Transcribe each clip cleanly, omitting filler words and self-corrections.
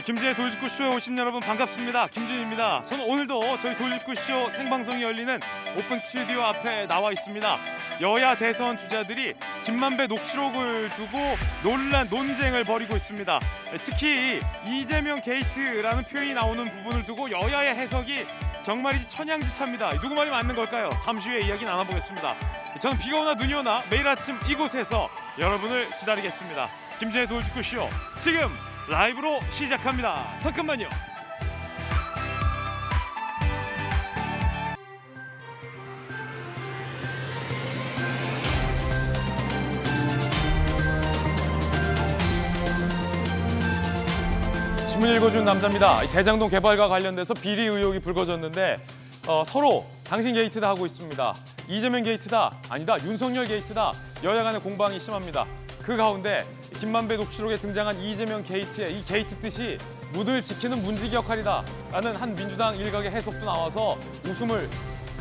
김진의 돌직구쇼에 오신 여러분 반갑습니다. 김진입니다. 저는 오늘도 저희 돌직구쇼 생방송이 열리는 오픈 스튜디오 앞에 나와 있습니다. 여야 대선 주자들이 김만배 녹취록을 두고 논쟁을 벌이고 있습니다. 특히 이재명 게이트라는 표현이 나오는 부분을 두고 여야의 해석이 정말이지 천양지차입니다. 누구 말이 맞는 걸까요? 잠시 후에 이야기 나눠보겠습니다. 저는 비가 오나 눈이 오나 매일 아침 이곳에서 여러분을 기다리겠습니다. 김진의 돌직구쇼 지금 라이브로 시작합니다. 잠깐만요. 신문 읽어주는 남자입니다. 대장동 개발과 관련돼서 비리 의혹이 불거졌는데 서로 당신 게이트다 하고 있습니다. 이재명 게이트다, 아니다, 윤석열 게이트다. 여야 간의 공방이 심합니다. 그 가운데 김만배 녹취록에 등장한 이재명 게이트의 이 게이트 뜻이 문을 지키는 문지기 역할이다 라는 한 민주당 일각의 해석도 나와서 웃음을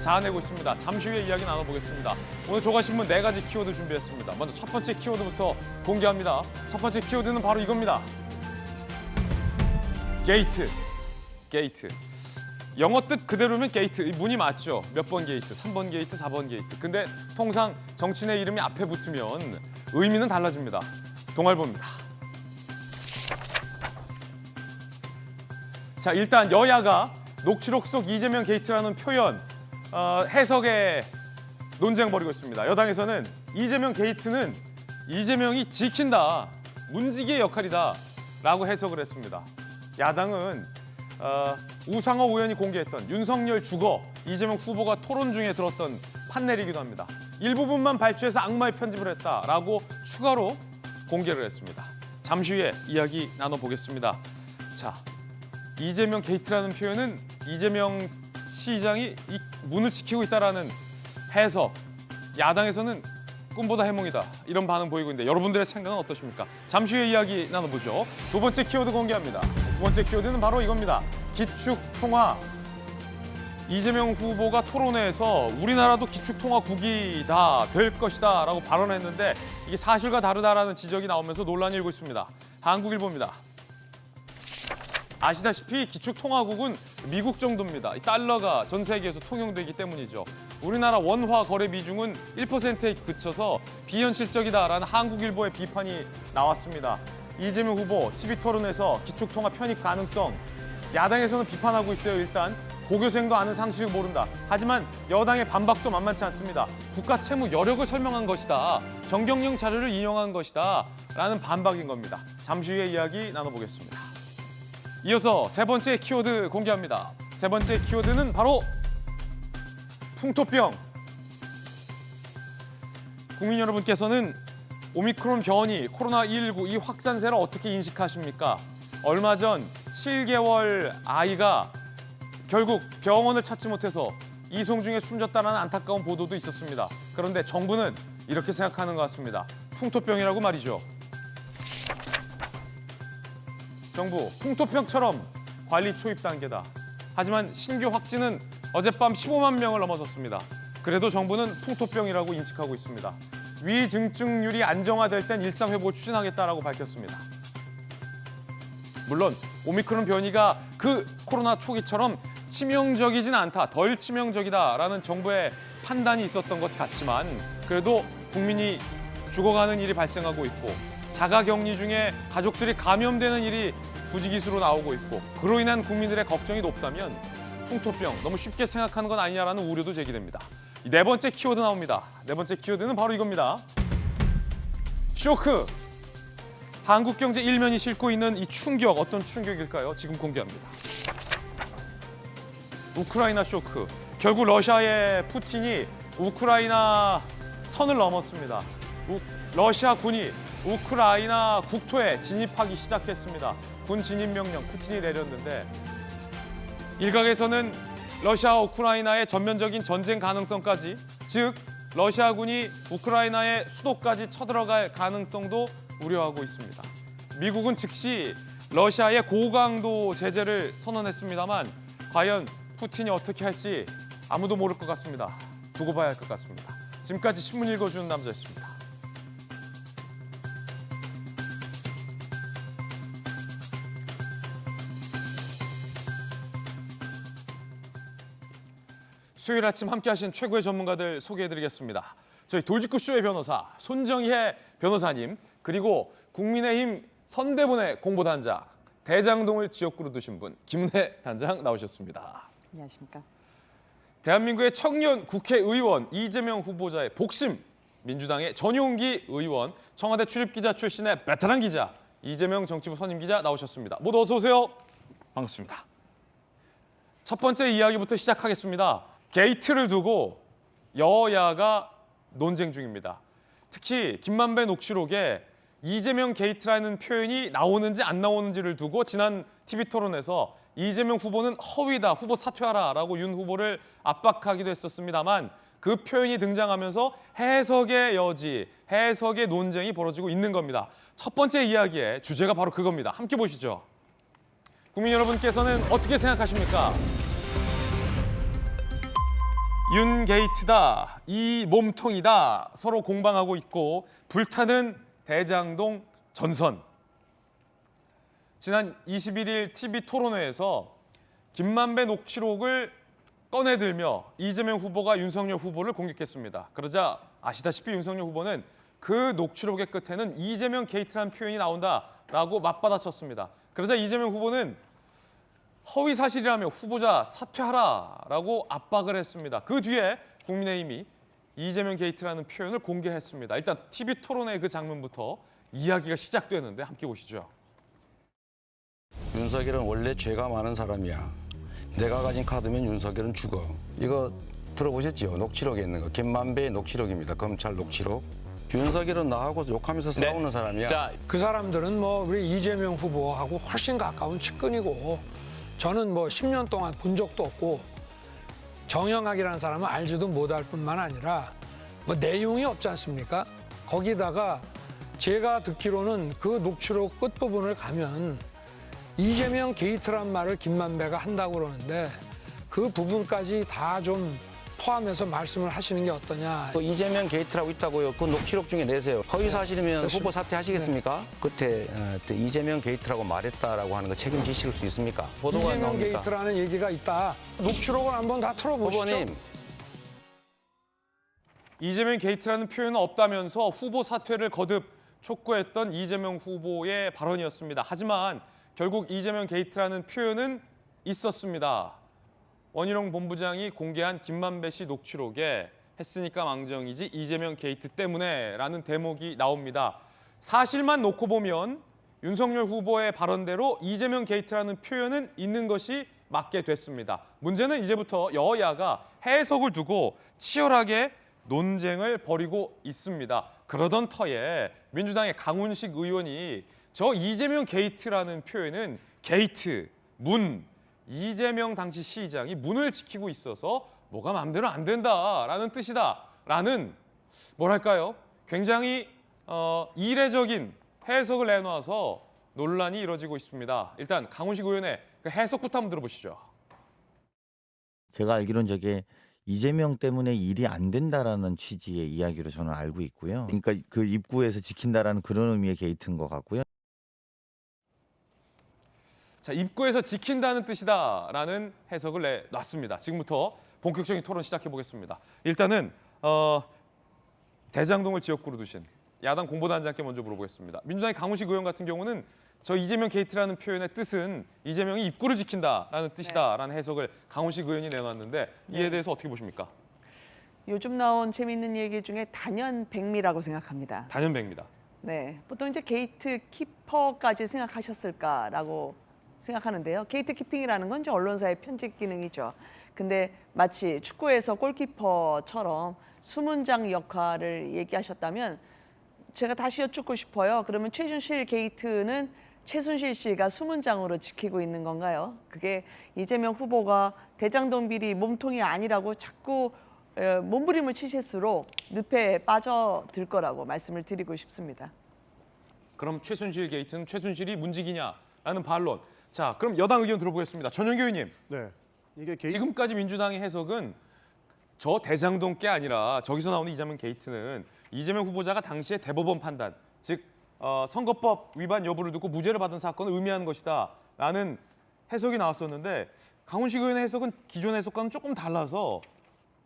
자아내고 있습니다. 잠시 후에 이야기 나눠보겠습니다. 오늘 조가신문 4가지 키워드 준비했습니다. 먼저 첫 번째 키워드부터 공개합니다. 첫 번째 키워드는 바로 이겁니다. 게이트. 영어 뜻 그대로면 게이트, 문이 맞죠. 몇 번 게이트, 3번 게이트, 4번 게이트. 근데 통상 정치인의 이름이 앞에 붙으면 의미는 달라집니다. 동아일보입니다. 자, 일단 여야가 녹취록 속 이재명 게이트라는 표현 해석에 논쟁 벌이고 있습니다. 여당에서는 이재명 게이트는 이재명이 지킨다, 문지기의 역할이다 라고 해석을 했습니다. 야당은 우상호 의원이 공개했던 윤석열 주거, 이재명 후보가 토론 중에 들었던 판넬이기도 합니다. 일부분만 발췌해서 악마의 편집을 했다라고 추가로 공개를 했습니다. 잠시 후에 이야기 나눠보겠습니다. 자, 이재명 게이트라는 표현은 이재명 시장이 이 문을 지키고 있다라는 해석. 야당에서는 꿈보다 해몽이다, 이런 반응 보이고 있는데 여러분들의 생각은 어떠십니까? 잠시 후에 이야기 나눠보죠. 두 번째 키워드 공개합니다. 두 번째 키워드는 바로 이겁니다. 기축통화. 이재명 후보가 토론회에서 우리나라도 기축통화국이다, 될 것이다 라고 발언했는데 이게 사실과 다르다라는 지적이 나오면서 논란이 일고 있습니다. 한국일보입니다. 아시다시피 기축통화국은 미국 정도입니다. 달러가 전 세계에서 통용되기 때문이죠. 우리나라 원화 거래 비중은 1%에 그쳐서 비현실적이다라는 한국일보의 비판이 나왔습니다. 이재명 후보 TV 토론에서 기축통화 편입 가능성, 야당에서는 비판하고 있어요. 일단 고교생도 아는 상식을 모른다. 하지만 여당의 반박도 만만치 않습니다. 국가 채무 여력을 설명한 것이다, 정경영 자료를 인용한 것이다 라는 반박인 겁니다. 잠시 후에 이야기 나눠보겠습니다. 이어서 세 번째 키워드 공개합니다. 세 번째 키워드는 바로 풍토병. 국민 여러분께서는 오미크론 변이, 코로나19 이 확산세를 어떻게 인식하십니까? 얼마 전 7개월 아이가 결국 병원을 찾지 못해서 이송 중에 숨졌다는 안타까운 보도도 있었습니다. 그런데 정부는 이렇게 생각하는 것 같습니다. 풍토병이라고 말이죠. 정부, 풍토병처럼 관리 초입 단계다. 하지만 신규 확진은 어젯밤 15만 명을 넘어섰습니다. 그래도 정부는 풍토병이라고 인식하고 있습니다. 위중증률이 안정화될 땐 일상회복을 추진하겠다라고 밝혔습니다. 물론 오미크론 변이가 그 코로나 초기처럼 치명적이진 않다, 덜 치명적이다라는 정부의 판단이 있었던 것 같지만 그래도 국민이 죽어가는 일이 발생하고 있고 자가격리 중에 가족들이 감염되는 일이 부지기수로 나오고 있고 그로 인한 국민들의 걱정이 높다면 풍토병 너무 쉽게 생각하는 건 아니냐라는 우려도 제기됩니다. 네 번째 키워드 나옵니다. 네 번째 키워드는 바로 이겁니다. 쇼크. 한국 경제 일면이 싣고 있는 이 충격, 어떤 충격일까요? 지금 공개합니다. 우크라이나 쇼크. 결국 러시아의 푸틴이 우크라이나 선을 넘었습니다. 러시아 군이 우크라이나 국토에 진입하기 시작했습니다. 군 진입 명령 푸틴이 내렸는데 일각에서는 러시아와 우크라이나의 전면적인 전쟁 가능성까지, 즉 러시아군이 우크라이나의 수도까지 쳐들어갈 가능성도 우려하고 있습니다. 미국은 즉시 러시아의 고강도 제재를 선언했습니다만 과연 푸틴이 어떻게 할지 아무도 모를 것 같습니다. 두고 봐야 할 것 같습니다. 지금까지 신문 읽어주는 남자였습니다. 수요일 아침 함께하신 최고의 전문가들 소개해드리겠습니다. 저희 돌직구쇼의 변호사 손정희의 변호사님, 그리고 국민의힘 선대본의 공보단장, 대장동을 지역구로 두신 분 김은혜 단장 나오셨습니다. 안녕하십니까. 대한민국의 청년 국회의원 이재명 후보자의 복심, 민주당의 전용기 의원, 청와대 출입기자 출신의 베테랑 기자, 이재명 정치부 선임 기자 나오셨습니다. 모두 어서 오세요. 반갑습니다. 첫 번째 이야기부터 시작하겠습니다. 게이트를 두고 여야가 논쟁 중입니다. 특히 김만배 녹취록에 이재명 게이트라는 표현이 나오는지 안 나오는지를 두고 지난 TV 토론에서 이재명 후보는 허위다, 후보 사퇴하라라고 윤 후보를 압박하기도 했었습니다만 그 표현이 등장하면서 해석의 여지, 해석의 논쟁이 벌어지고 있는 겁니다. 첫 번째 이야기의 주제가 바로 그겁니다. 함께 보시죠. 국민 여러분께서는 어떻게 생각하십니까? 윤 게이트다, 이 몸통이다, 서로 공방하고 있고 불타는 대장동 전선. 지난 21일 TV 토론회에서 김만배 녹취록을 꺼내들며 이재명 후보가 윤석열 후보를 공격했습니다. 그러자 아시다시피 윤석열 후보는 그 녹취록의 끝에는 이재명 게이트라는 표현이 나온다라고 맞받아쳤습니다. 그러자 이재명 후보는 허위 사실이라며 후보자 사퇴하라라고 압박을 했습니다. 그 뒤에 국민의힘이 이재명 게이트라는 표현을 공개했습니다. 일단 TV 토론회 그 장면부터 이야기가 시작되는데 함께 보시죠. 윤석열은 원래 죄가 많은 사람이야. 내가 가진 카드면 윤석열은 죽어. 이거 들어보셨죠? 녹취록에 있는 거. 김만배의 녹취록입니다. 검찰 녹취록. 윤석열은 나하고 욕하면서 싸우는 사람이야. 자, 그 사람들은 뭐 우리 이재명 후보하고 훨씬 가까운 측근이고 저는 뭐 10년 동안 본 적도 없고 정영학이라는 사람은 알지도 못할 뿐만 아니라 뭐 내용이 없지 않습니까? 거기다가 제가 듣기로는 그 녹취록 끝부분을 가면 이재명 게이트란 말을 김만배가 한다고 그러는데 그 부분까지 다 좀 포함해서 말씀을 하시는 게 어떠냐. 또 이재명 게이트라고 있다고요. 그 녹취록 중에 내세요. 허위 사실이면 됐습니다. 후보 사퇴하시겠습니까? 끝에 이재명 게이트라고 말했다라고 하는 거 책임지실 수 있습니까? 보도가 이재명 나옵니까? 게이트라는 얘기가 있다. 녹취록을 한번 다 틀어보시죠. 후보님. 이재명 게이트라는 표현은 없다면서 후보 사퇴를 거듭 촉구했던 이재명 후보의 발언이었습니다. 하지만 결국 이재명 게이트라는 표현은 있었습니다. 원희룡 본부장이 공개한 김만배 씨 녹취록에 했으니까 망정이지 이재명 게이트 때문에 라는 대목이 나옵니다. 사실만 놓고 보면 윤석열 후보의 발언대로 이재명 게이트라는 표현은 있는 것이 맞게 됐습니다. 문제는 이제부터 여야가 해석을 두고 치열하게 논쟁을 벌이고 있습니다. 그러던 터에 민주당의 강훈식 의원이 저 이재명 게이트라는 표현은 게이트, 문, 이재명 당시 시장이 문을 지키고 있어서 뭐가 마음대로 안 된다라는 뜻이다라는 뭐랄까요? 굉장히 이례적인 해석을 내놔서 논란이 이뤄지고 있습니다. 일단 강훈식 의원의 그 해석부터 한번 들어보시죠. 제가 알기로는 저게 이재명 때문에 일이 안 된다라는 취지의 이야기로 저는 알고 있고요. 그러니까 그 입구에서 지킨다라는 그런 의미의 게이트인 것 같고요. 자, 입구에서 지킨다는 뜻이다라는 해석을 내놨습니다. 지금부터 본격적인 토론 시작해 보겠습니다. 일단은 대장동을 지역구로 두신 야당 공보단장께 먼저 물어보겠습니다. 민주당의 강훈식 의원 같은 경우는 저 이재명 게이트라는 표현의 뜻은 이재명이 입구를 지킨다라는 뜻이다라는 해석을 강훈식 의원이 내놨는데 이에 대해서 어떻게 보십니까? 요즘 나온 재미있는 얘기 중에 단연백미라고 생각합니다. 단연백입니다. 네, 보통 이제 게이트 키퍼까지 생각하셨을까라고 생각하는데요. 게이트 키핑이라는 건 이제 언론사의 편집 기능이죠. 근데 마치 축구에서 골키퍼처럼 수문장 역할을 얘기하셨다면 제가 다시 여쭙고 싶어요. 그러면 최순실 게이트는 최순실 씨가 수문장으로 지키고 있는 건가요? 그게 이재명 후보가 대장동 비리 몸통이 아니라고 자꾸 몸부림을 치실수록 늪에 빠져들 거라고 말씀을 드리고 싶습니다. 그럼 최순실 게이트는 최순실이 문직이냐라는 반론. 자, 그럼 여당 의견 들어보겠습니다. 전영기 의원님. 네. 이게 지금까지 민주당의 해석은 저 대장동 게 아니라 저기서 나오는 이재명 게이트는 이재명 후보자가 당시에 대법원 판단, 즉 선거법 위반 여부를 두고 무죄를 받은 사건을 의미하는 것이다라는 해석이 나왔었는데 강훈식 의원의 해석은 기존 해석과는 조금 달라서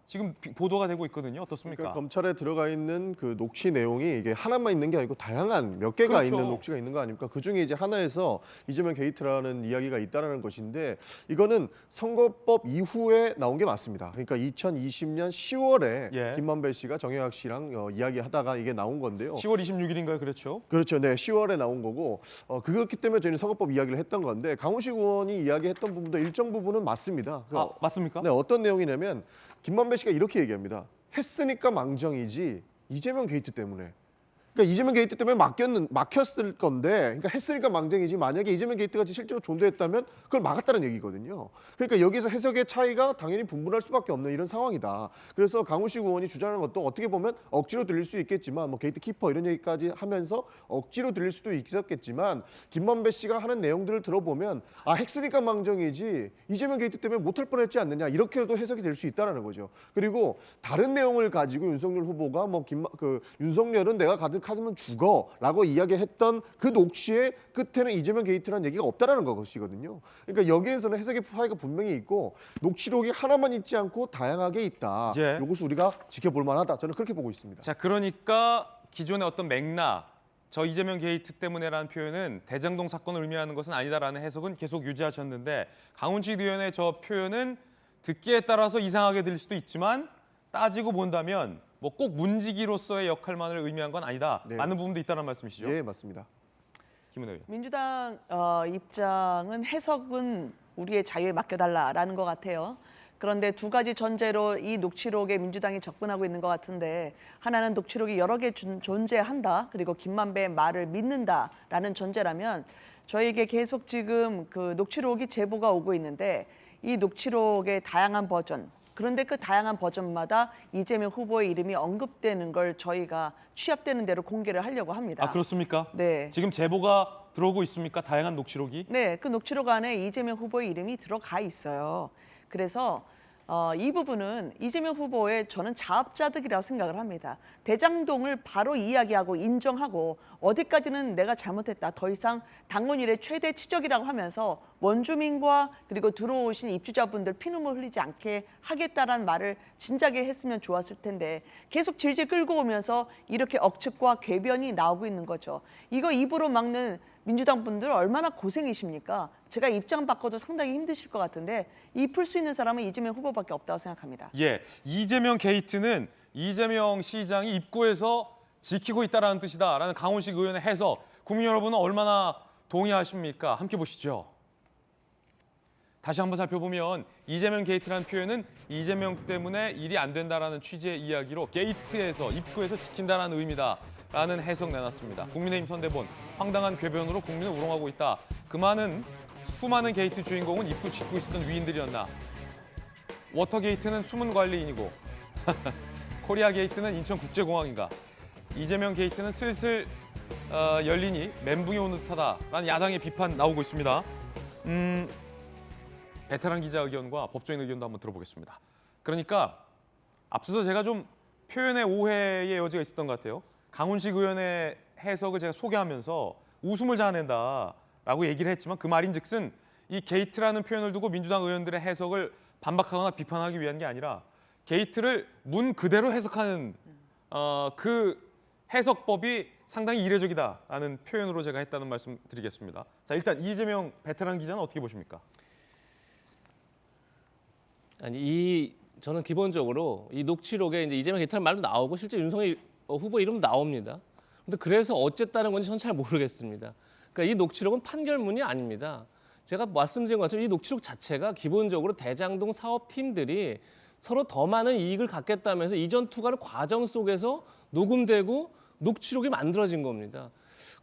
지금 보도가 되고 있거든요. 어떻습니까? 그러니까 검찰에 들어가 있는 그 녹취 내용이 이게 하나만 있는 게 아니고 다양한 몇 개가 그렇죠. 있는 녹취가 있는 거 아닙니까? 그 중에 이제 하나에서 이재명 게이트라는 이야기가 있다라는 것인데 이거는 선거법 이후에 나온 게 맞습니다. 그러니까 2020년 10월에 예. 김만배 씨가 정영학 씨랑 이야기하다가 이게 나온 건데요. 10월 26일인가요? 그렇죠. 그렇죠. 네, 10월에 나온 거고 그렇기 때문에 저희는 선거법 이야기를 했던 건데 강훈식 의원이 이야기했던 부분도 일정 부분은 맞습니다. 아, 맞습니까? 네, 어떤 내용이냐면 김만배 씨가 이렇게 얘기합니다. 했으니까 망정이지 이재명 게이트 때문에. 그러니까 이재명 게이트 때문에 막혔을 건데, 그러니까 했으니까 망정이지 만약에 이재명 게이트가 실제로 존재했다면 그걸 막았다는 얘기거든요. 그러니까 여기서 해석의 차이가 당연히 분분할 수밖에 없는 이런 상황이다. 그래서 강훈식 의원이 주장하는 것도 어떻게 보면 억지로 들릴 수 있겠지만, 뭐 게이트 키퍼 이런 얘기까지 하면서 억지로 들릴 수도 있었겠지만, 김만배 씨가 하는 내용들을 들어보면 했으니까 망정이지 이재명 게이트 때문에 못할 뻔했지 않느냐 이렇게도 해석이 될 수 있다라는 거죠. 그리고 다른 내용을 가지고 윤석열 후보가 윤석열은 내가 가득하면 죽어라고 이야기했던 그 녹취의 끝에는 이재명 게이트라는 얘기가 없다라는 것이거든요. 그러니까 여기에서는 해석의 파이가 분명히 있고 녹취록이 하나만 있지 않고 다양하게 있다. 예. 이것을 우리가 지켜볼 만하다. 저는 그렇게 보고 있습니다. 자, 그러니까 기존의 어떤 맥락, 저 이재명 게이트 때문에라는 표현은 대장동 사건을 의미하는 것은 아니다라는 해석은 계속 유지하셨는데 강훈식 의원의 저 표현은 듣기에 따라서 이상하게 들릴 수도 있지만 따지고 본다면 뭐 꼭 문지기로서의 역할만을 의미한 건 아니다. 네. 맞는 부분도 있다는 말씀이시죠? 예, 맞습니다. 김은혜 의원. 민주당 입장은 해석은 우리의 자유에 맡겨달라라는 것 같아요. 그런데 두 가지 전제로 이 녹취록에 민주당이 접근하고 있는 것 같은데 하나는 녹취록이 여러 개 존재한다. 그리고 김만배의 말을 믿는다라는 전제라면 저에게 계속 지금 그 녹취록이 제보가 오고 있는데 이 녹취록의 다양한 버전 그런데 그 다양한 버전마다 이재명 후보의 이름이 언급되는 걸 저희가 취합되는 대로 공개를 하려고 합니다. 아, 그렇습니까? 네. 지금 제보가 들어오고 있습니까? 다양한 녹취록이? 네, 그 녹취록 안에 이재명 후보의 이름이 들어가 있어요. 그래서 이 부분은 이재명 후보의 저는 자업자득이라고 생각을 합니다. 대장동을 바로 이야기하고 인정하고 어디까지는 내가 잘못했다. 더 이상 당원 일의 최대 치적이라고 하면서 원주민과 그리고 들어오신 입주자분들 피눈물 흘리지 않게 하겠다라는 말을 진작에 했으면 좋았을 텐데 계속 질질 끌고 오면서 이렇게 억측과 궤변이 나오고 있는 거죠. 이거 입으로 막는 민주당 분들 얼마나 고생이십니까? 제가 입장 바꿔도 상당히 힘드실 것 같은데 이 풀 수 있는 사람은 이재명 후보밖에 없다고 생각합니다. 예, 이재명 게이트는 이재명 시장이 입구에서 지키고 있다라는 뜻이다라는 강훈식 의원의 해석. 국민 여러분은 얼마나 동의하십니까? 함께 보시죠. 다시 한번 살펴보면 이재명 게이트라는 표현은 이재명 때문에 일이 안 된다라는 취지의 이야기로 게이트에서 입구에서 지킨다라는 의미다라는 해석 내놨습니다. 국민의힘 선대본 황당한 궤변으로 국민을 우롱하고 있다. 그 많은 수많은 게이트 주인공은 입구 지키고 있었던 위인들이었나. 워터게이트는 숨은 관리인이고 코리아 게이트는 인천국제공항인가. 이재명 게이트는 슬슬 열리니 멘붕이 오는 듯하다라는 야당의 비판 나오고 있습니다. 베테랑 기자 의견과 법조인 의견도 한번 들어보겠습니다. 그러니까 앞서서 제가 좀 표현의 오해의 여지가 있었던 것 같아요. 강훈식 의원의 해석을 제가 소개하면서 웃음을 자아낸다라고 얘기를 했지만 그 말인즉슨 이 게이트라는 표현을 두고 민주당 의원들의 해석을 반박하거나 비판하기 위한 게 아니라 게이트를 문 그대로 해석하는 그 해석법이 상당히 이례적이다라는 표현으로 제가 했다는 말씀 드리겠습니다. 자, 일단 이재명 베테랑 기자는 어떻게 보십니까? 아니 저는 기본적으로 이 녹취록에 이제 이재명 게이트라는 말도 나오고 실제 윤석열 후보 이름도 나옵니다. 근데 그래서 어쨌다는 건지 저는 잘 모르겠습니다. 그러니까 이 녹취록은 판결문이 아닙니다. 제가 말씀드린 것처럼 이 녹취록 자체가 기본적으로 대장동 사업팀들이 서로 더 많은 이익을 갖겠다면서 이전 투과를 과정 속에서 녹음되고 녹취록이 만들어진 겁니다.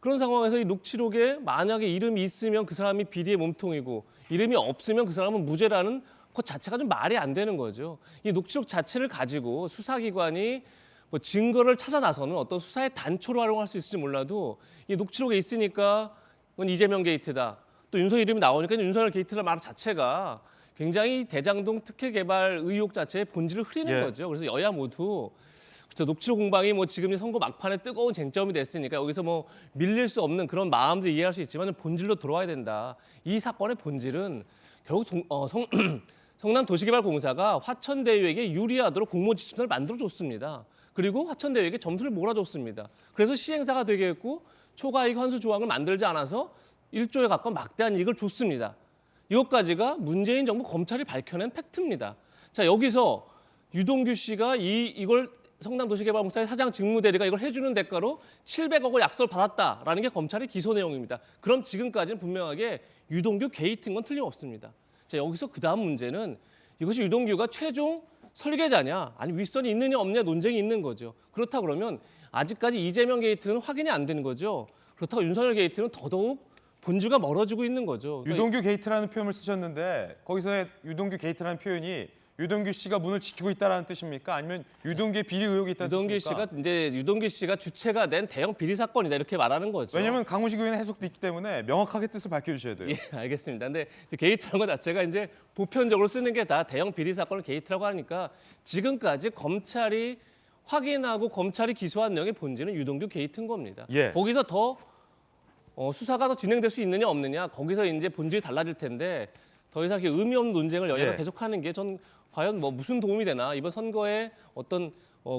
그런 상황에서 이 녹취록에 만약에 이름이 있으면 그 사람이 비리의 몸통이고 이름이 없으면 그 사람은 무죄라는 것 자체가 좀 말이 안 되는 거죠. 이 녹취록 자체를 가지고 수사기관이 뭐 증거를 찾아 나서는 어떤 수사의 단초로 활용할 수 있을지 몰라도 이 녹취록에 있으니까 이건 이재명 게이트다. 또 윤석열 이름이 나오니까 윤석열 게이트라는 말 자체가 굉장히 대장동 특혜 개발 의혹 자체의 본질을 흐리는 거죠. 그래서 여야 모두 그렇죠. 녹취록 공방이 뭐 지금 선거 막판에 뜨거운 쟁점이 됐으니까 여기서 뭐 밀릴 수 없는 그런 마음들을 이해할 수 있지만 본질로 돌아와야 된다. 이 사건의 본질은 결국 성남도시개발공사가 화천대유에게 유리하도록 공모 지침서를 만들어줬습니다. 그리고 화천대유에게 점수를 몰아줬습니다. 그래서 시행사가 되게 했고 초과이익 환수 조항을 만들지 않아서 1조에 가까운 막대한 이익을 줬습니다. 이것까지가 문재인 정부 검찰이 밝혀낸 팩트입니다. 자, 여기서 유동규 씨가 이걸 성남도시개발공사의 사장 직무대리가 이걸 해주는 대가로 700억을 약속을 받았다라는 게 검찰의 기소 내용입니다. 그럼 지금까지는 분명하게 유동규 게이트인 건 틀림없습니다. 자, 여기서 그 다음 문제는 이것이 유동규가 최종 설계자냐, 아니 윗선이 있느냐 없느냐 논쟁이 있는 거죠. 그렇다 그러면 아직까지 이재명 게이트는 확인이 안 되는 거죠. 그렇다고 윤석열 게이트는 더더욱 본주가 멀어지고 있는 거죠. 그러니까 유동규 게이트라는 표현을 쓰셨는데 거기서의 유동규 게이트라는 표현이 유동규 씨가 문을 지키고 있다라는 뜻입니까? 아니면 유동규의 비리 의혹이 있다는 뜻입니까? 유동규 씨가 주체가 된 대형 비리 사건이다 이렇게 말하는 거죠. 왜냐하면 강훈식 의원의 해석도 있기 때문에 명확하게 뜻을 밝혀주셔야 돼요. 예, 알겠습니다. 근데 게이트라는 것 자체가 이제 보편적으로 쓰는 게 다 대형 비리 사건을 게이트라고 하니까 지금까지 검찰이 확인하고 검찰이 기소한 내용의 본질은 유동규 게이트인 겁니다. 예. 거기서 더 수사가 더 진행될 수 있느냐 없느냐 거기서 이제 본질이 달라질 텐데 더 이상 이렇게 의미 없는 논쟁을 여야가 예. 계속하는 게 전 과연 뭐 무슨 도움이 되나 이번 선거에 어떤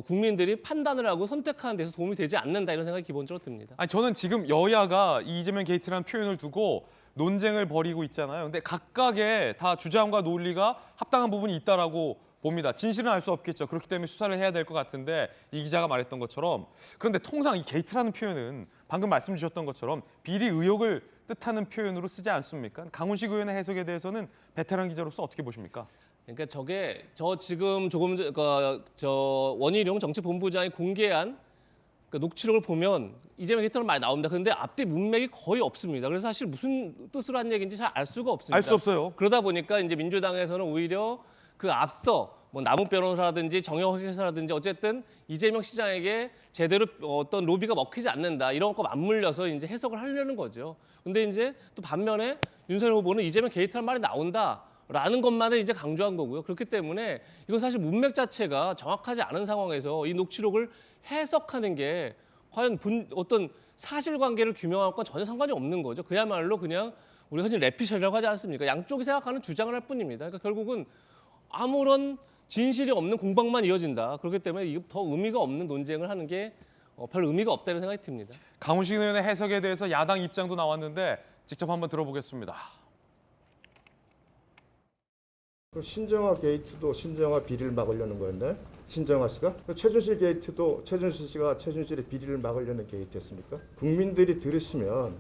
국민들이 판단을 하고 선택하는 데서 도움이 되지 않는다 이런 생각이 기본적으로 듭니다. 아니 저는 지금 여야가 이 이재명 게이트라는 표현을 두고 논쟁을 벌이고 있잖아요. 근데 각각의 다 주장과 논리가 합당한 부분이 있다라고 봅니다. 진실은 알 수 없겠죠. 그렇기 때문에 수사를 해야 될 것 같은데 이 기자가 말했던 것처럼 그런데 통상 이 게이트라는 표현은 방금 말씀 주셨던 것처럼 비리 의혹을 뜻하는 표현으로 쓰지 않습니까? 강훈식 의원의 해석에 대해서는 베테랑 기자로서 어떻게 보십니까? 그러니까 저 지금 조금 저 원희룡 정치본부장이 공개한 그 녹취록을 보면 이재명 게이트는 많이 나옵니다. 그런데 앞뒤 문맥이 거의 없습니다. 그래서 사실 무슨 뜻으로 한 얘기인지 잘 알 수가 없습니다. 알 수 없어요. 그러다 보니까 이제 민주당에서는 오히려 그 앞서 뭐 남욱 변호사라든지 정영학 회사라든지 어쨌든 이재명 시장에게 제대로 어떤 로비가 먹히지 않는다 이런 거 맞물려서 이제 해석을 하려는 거죠. 근데 이제 또 반면에 윤석열 후보는 이재명 게이트란 말이 나온다라는 것만을 이제 강조한 거고요. 그렇기 때문에 이건 사실 문맥 자체가 정확하지 않은 상황에서 이 녹취록을 해석하는 게 과연 어떤 사실관계를 규명할 건 전혀 상관이 없는 거죠. 그야말로 그냥 우리가 흔히 래피셜이라고 하지 않습니까? 양쪽이 생각하는 주장을 할 뿐입니다. 그러니까 결국은 아무런 진실이 없는 공방만 이어진다. 그렇기 때문에 이게 더 의미가 없는 논쟁을 하는 게 별 의미가 없다는 생각이 듭니다. 강훈식 의원의 해석에 대해서 야당 입장도 나왔는데 직접 한번 들어보겠습니다. 신정아 게이트도 신정아 비리를 막으려는 건데 신정아 씨가 최준실 게이트도 최준실 씨가 최준실의 비리를 막으려는 게이트였습니까? 국민들이 들으시면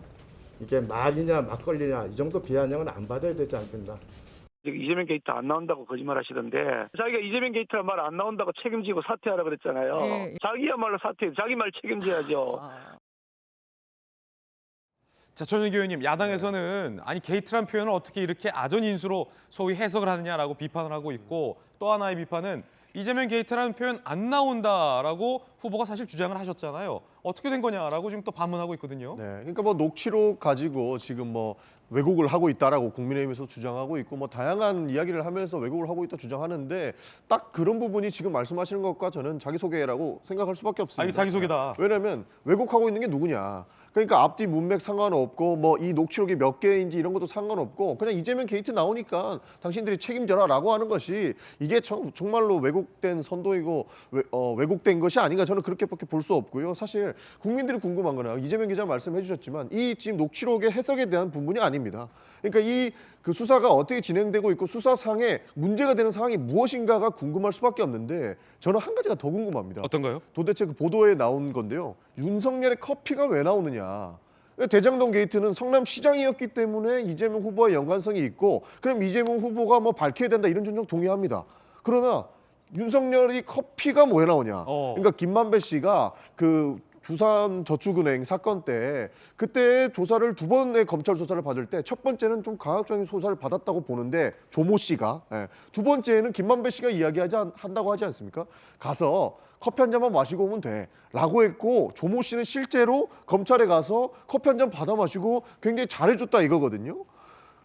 이게 말이냐 막걸리냐 이 정도 비아냥은 안 받아야 되지 않겠나? 이재명 게이트 안 나온다고 거짓말 하시던데 자기가 이재명 게이트란 말 안 나온다고 책임지고 사퇴하라 그랬잖아요. 네. 자기야말로 사퇴해. 자기 말 책임져야죠. 자, 전현기 의원님, 야당에서는 아니 게이트란 표현을 어떻게 이렇게 아전인수로 소위 해석을 하느냐라고 비판을 하고 있고 또 하나의 비판은 이재명 게이트라는 표현 안 나온다라고 후보가 사실 주장을 하셨잖아요. 어떻게 된 거냐라고 지금 또 반문하고 있거든요. 네, 그러니까 뭐 녹취록 가지고 지금 뭐 왜곡을 하고 있다라고 국민의힘에서 주장하고 있고 뭐 다양한 이야기를 하면서 왜곡을 하고 있다 주장하는데 딱 그런 부분이 지금 말씀하시는 것과 저는 자기소개라고 생각할 수밖에 없습니다. 아, 이거 자기소개다. 왜냐하면 왜곡하고 있는 게 누구냐. 그러니까 앞뒤 문맥 상관없고 뭐 이 녹취록이 몇 개인지 이런 것도 상관없고 그냥 이재명 게이트 나오니까 당신들이 책임져라라고 하는 것이 이게 정말로 왜곡된 선도이고 왜곡된 것이 아닌가 저는 그렇게밖에 볼 수 없고요. 사실 국민들이 궁금한 거는 이재명 기자 말씀해 주셨지만 이 지금 녹취록의 해석에 대한 부분이 아닙니다. 그러니까 그 수사가 어떻게 진행되고 있고 수사상에 문제가 되는 상황이 무엇인가가 궁금할 수밖에 없는데 저는 한 가지가 더 궁금합니다. 어떤가요? 도대체 그 보도에 나온 건데요. 윤석열의 커피가 왜 나오느냐. 대장동 게이트는 성남시장이었기 때문에 이재명 후보와 연관성이 있고 그럼 이재명 후보가 뭐 밝혀야 된다 이런 주장 동의합니다. 그러나 윤석열이 커피가 왜 나오냐. 그러니까 김만배 씨가 그 두산저축은행 사건 때 그때 조사를 두 번의 검찰 조사를 받을 때 첫 번째는 좀 가학적인 조사를 받았다고 보는데 조모 씨가 두 번째는 김만배 씨가 한다고 하지 않습니까? 가서 커피 한 잔만 마시고 오면 돼라고 했고 조모 씨는 실제로 검찰에 가서 커피 한 잔 받아 마시고 굉장히 잘해줬다 이거거든요.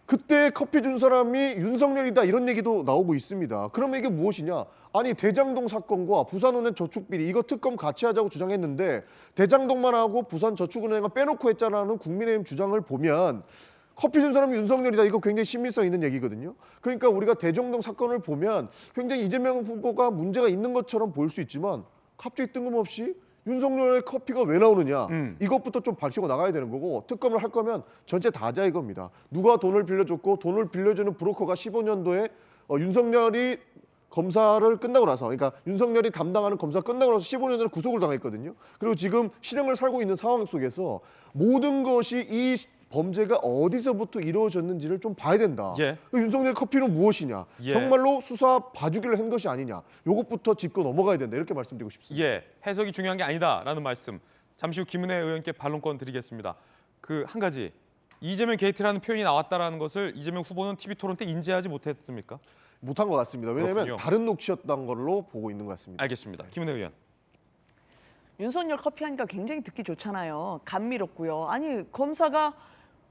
그때 커피 준 사람이 윤석열이다 이런 얘기도 나오고 있습니다. 그러면 이게 무엇이냐? 아니 대장동 사건과 부산은행 저축비리 이거 특검 같이 하자고 주장했는데 대장동만 하고 부산저축은행을 빼놓고 했잖아는 국민의힘 주장을 보면 커피 준 사람이 윤석열이다. 이거 굉장히 신빙성 있는 얘기거든요. 그러니까 우리가 대정동 사건을 보면 굉장히 이재명 후보가 문제가 있는 것처럼 보일 수 있지만 갑자기 뜬금없이 윤석열의 커피가 왜 나오느냐. 이것부터 좀 밝히고 나가야 되는 거고 특검을 할 거면 전체 다자 이겁니다. 누가 돈을 빌려줬고 돈을 빌려주는 브로커가 15년도에 윤석열이 검사를 끝나고 나서 그러니까 윤석열이 담당하는 검사 끝나고 나서 15년 전에 구속을 당했거든요. 그리고 지금 실형을 살고 있는 상황 속에서 모든 것이 이 범죄가 어디서부터 이루어졌는지를 좀 봐야 된다. 예. 윤석열 커피는 무엇이냐. 예. 정말로 수사 봐주기를 한 것이 아니냐. 요것부터 짚고 넘어가야 된다. 이렇게 말씀드리고 싶습니다. 예, 해석이 중요한 게 아니다라는 말씀. 잠시 후 김은혜 의원께 반론권 드리겠습니다. 그 한 가지 이재명 게이트라는 표현이 나왔다라는 것을 이재명 후보는 TV 토론 때 인지하지 못했습니까? 못한 것 같습니다. 왜냐하면 그렇군요. 다른 녹취였던 걸로 보고 있는 것 같습니다. 알겠습니다. 김은혜 의원. 윤석열 커피 하니까 굉장히 듣기 좋잖아요. 감미롭고요. 아니 검사가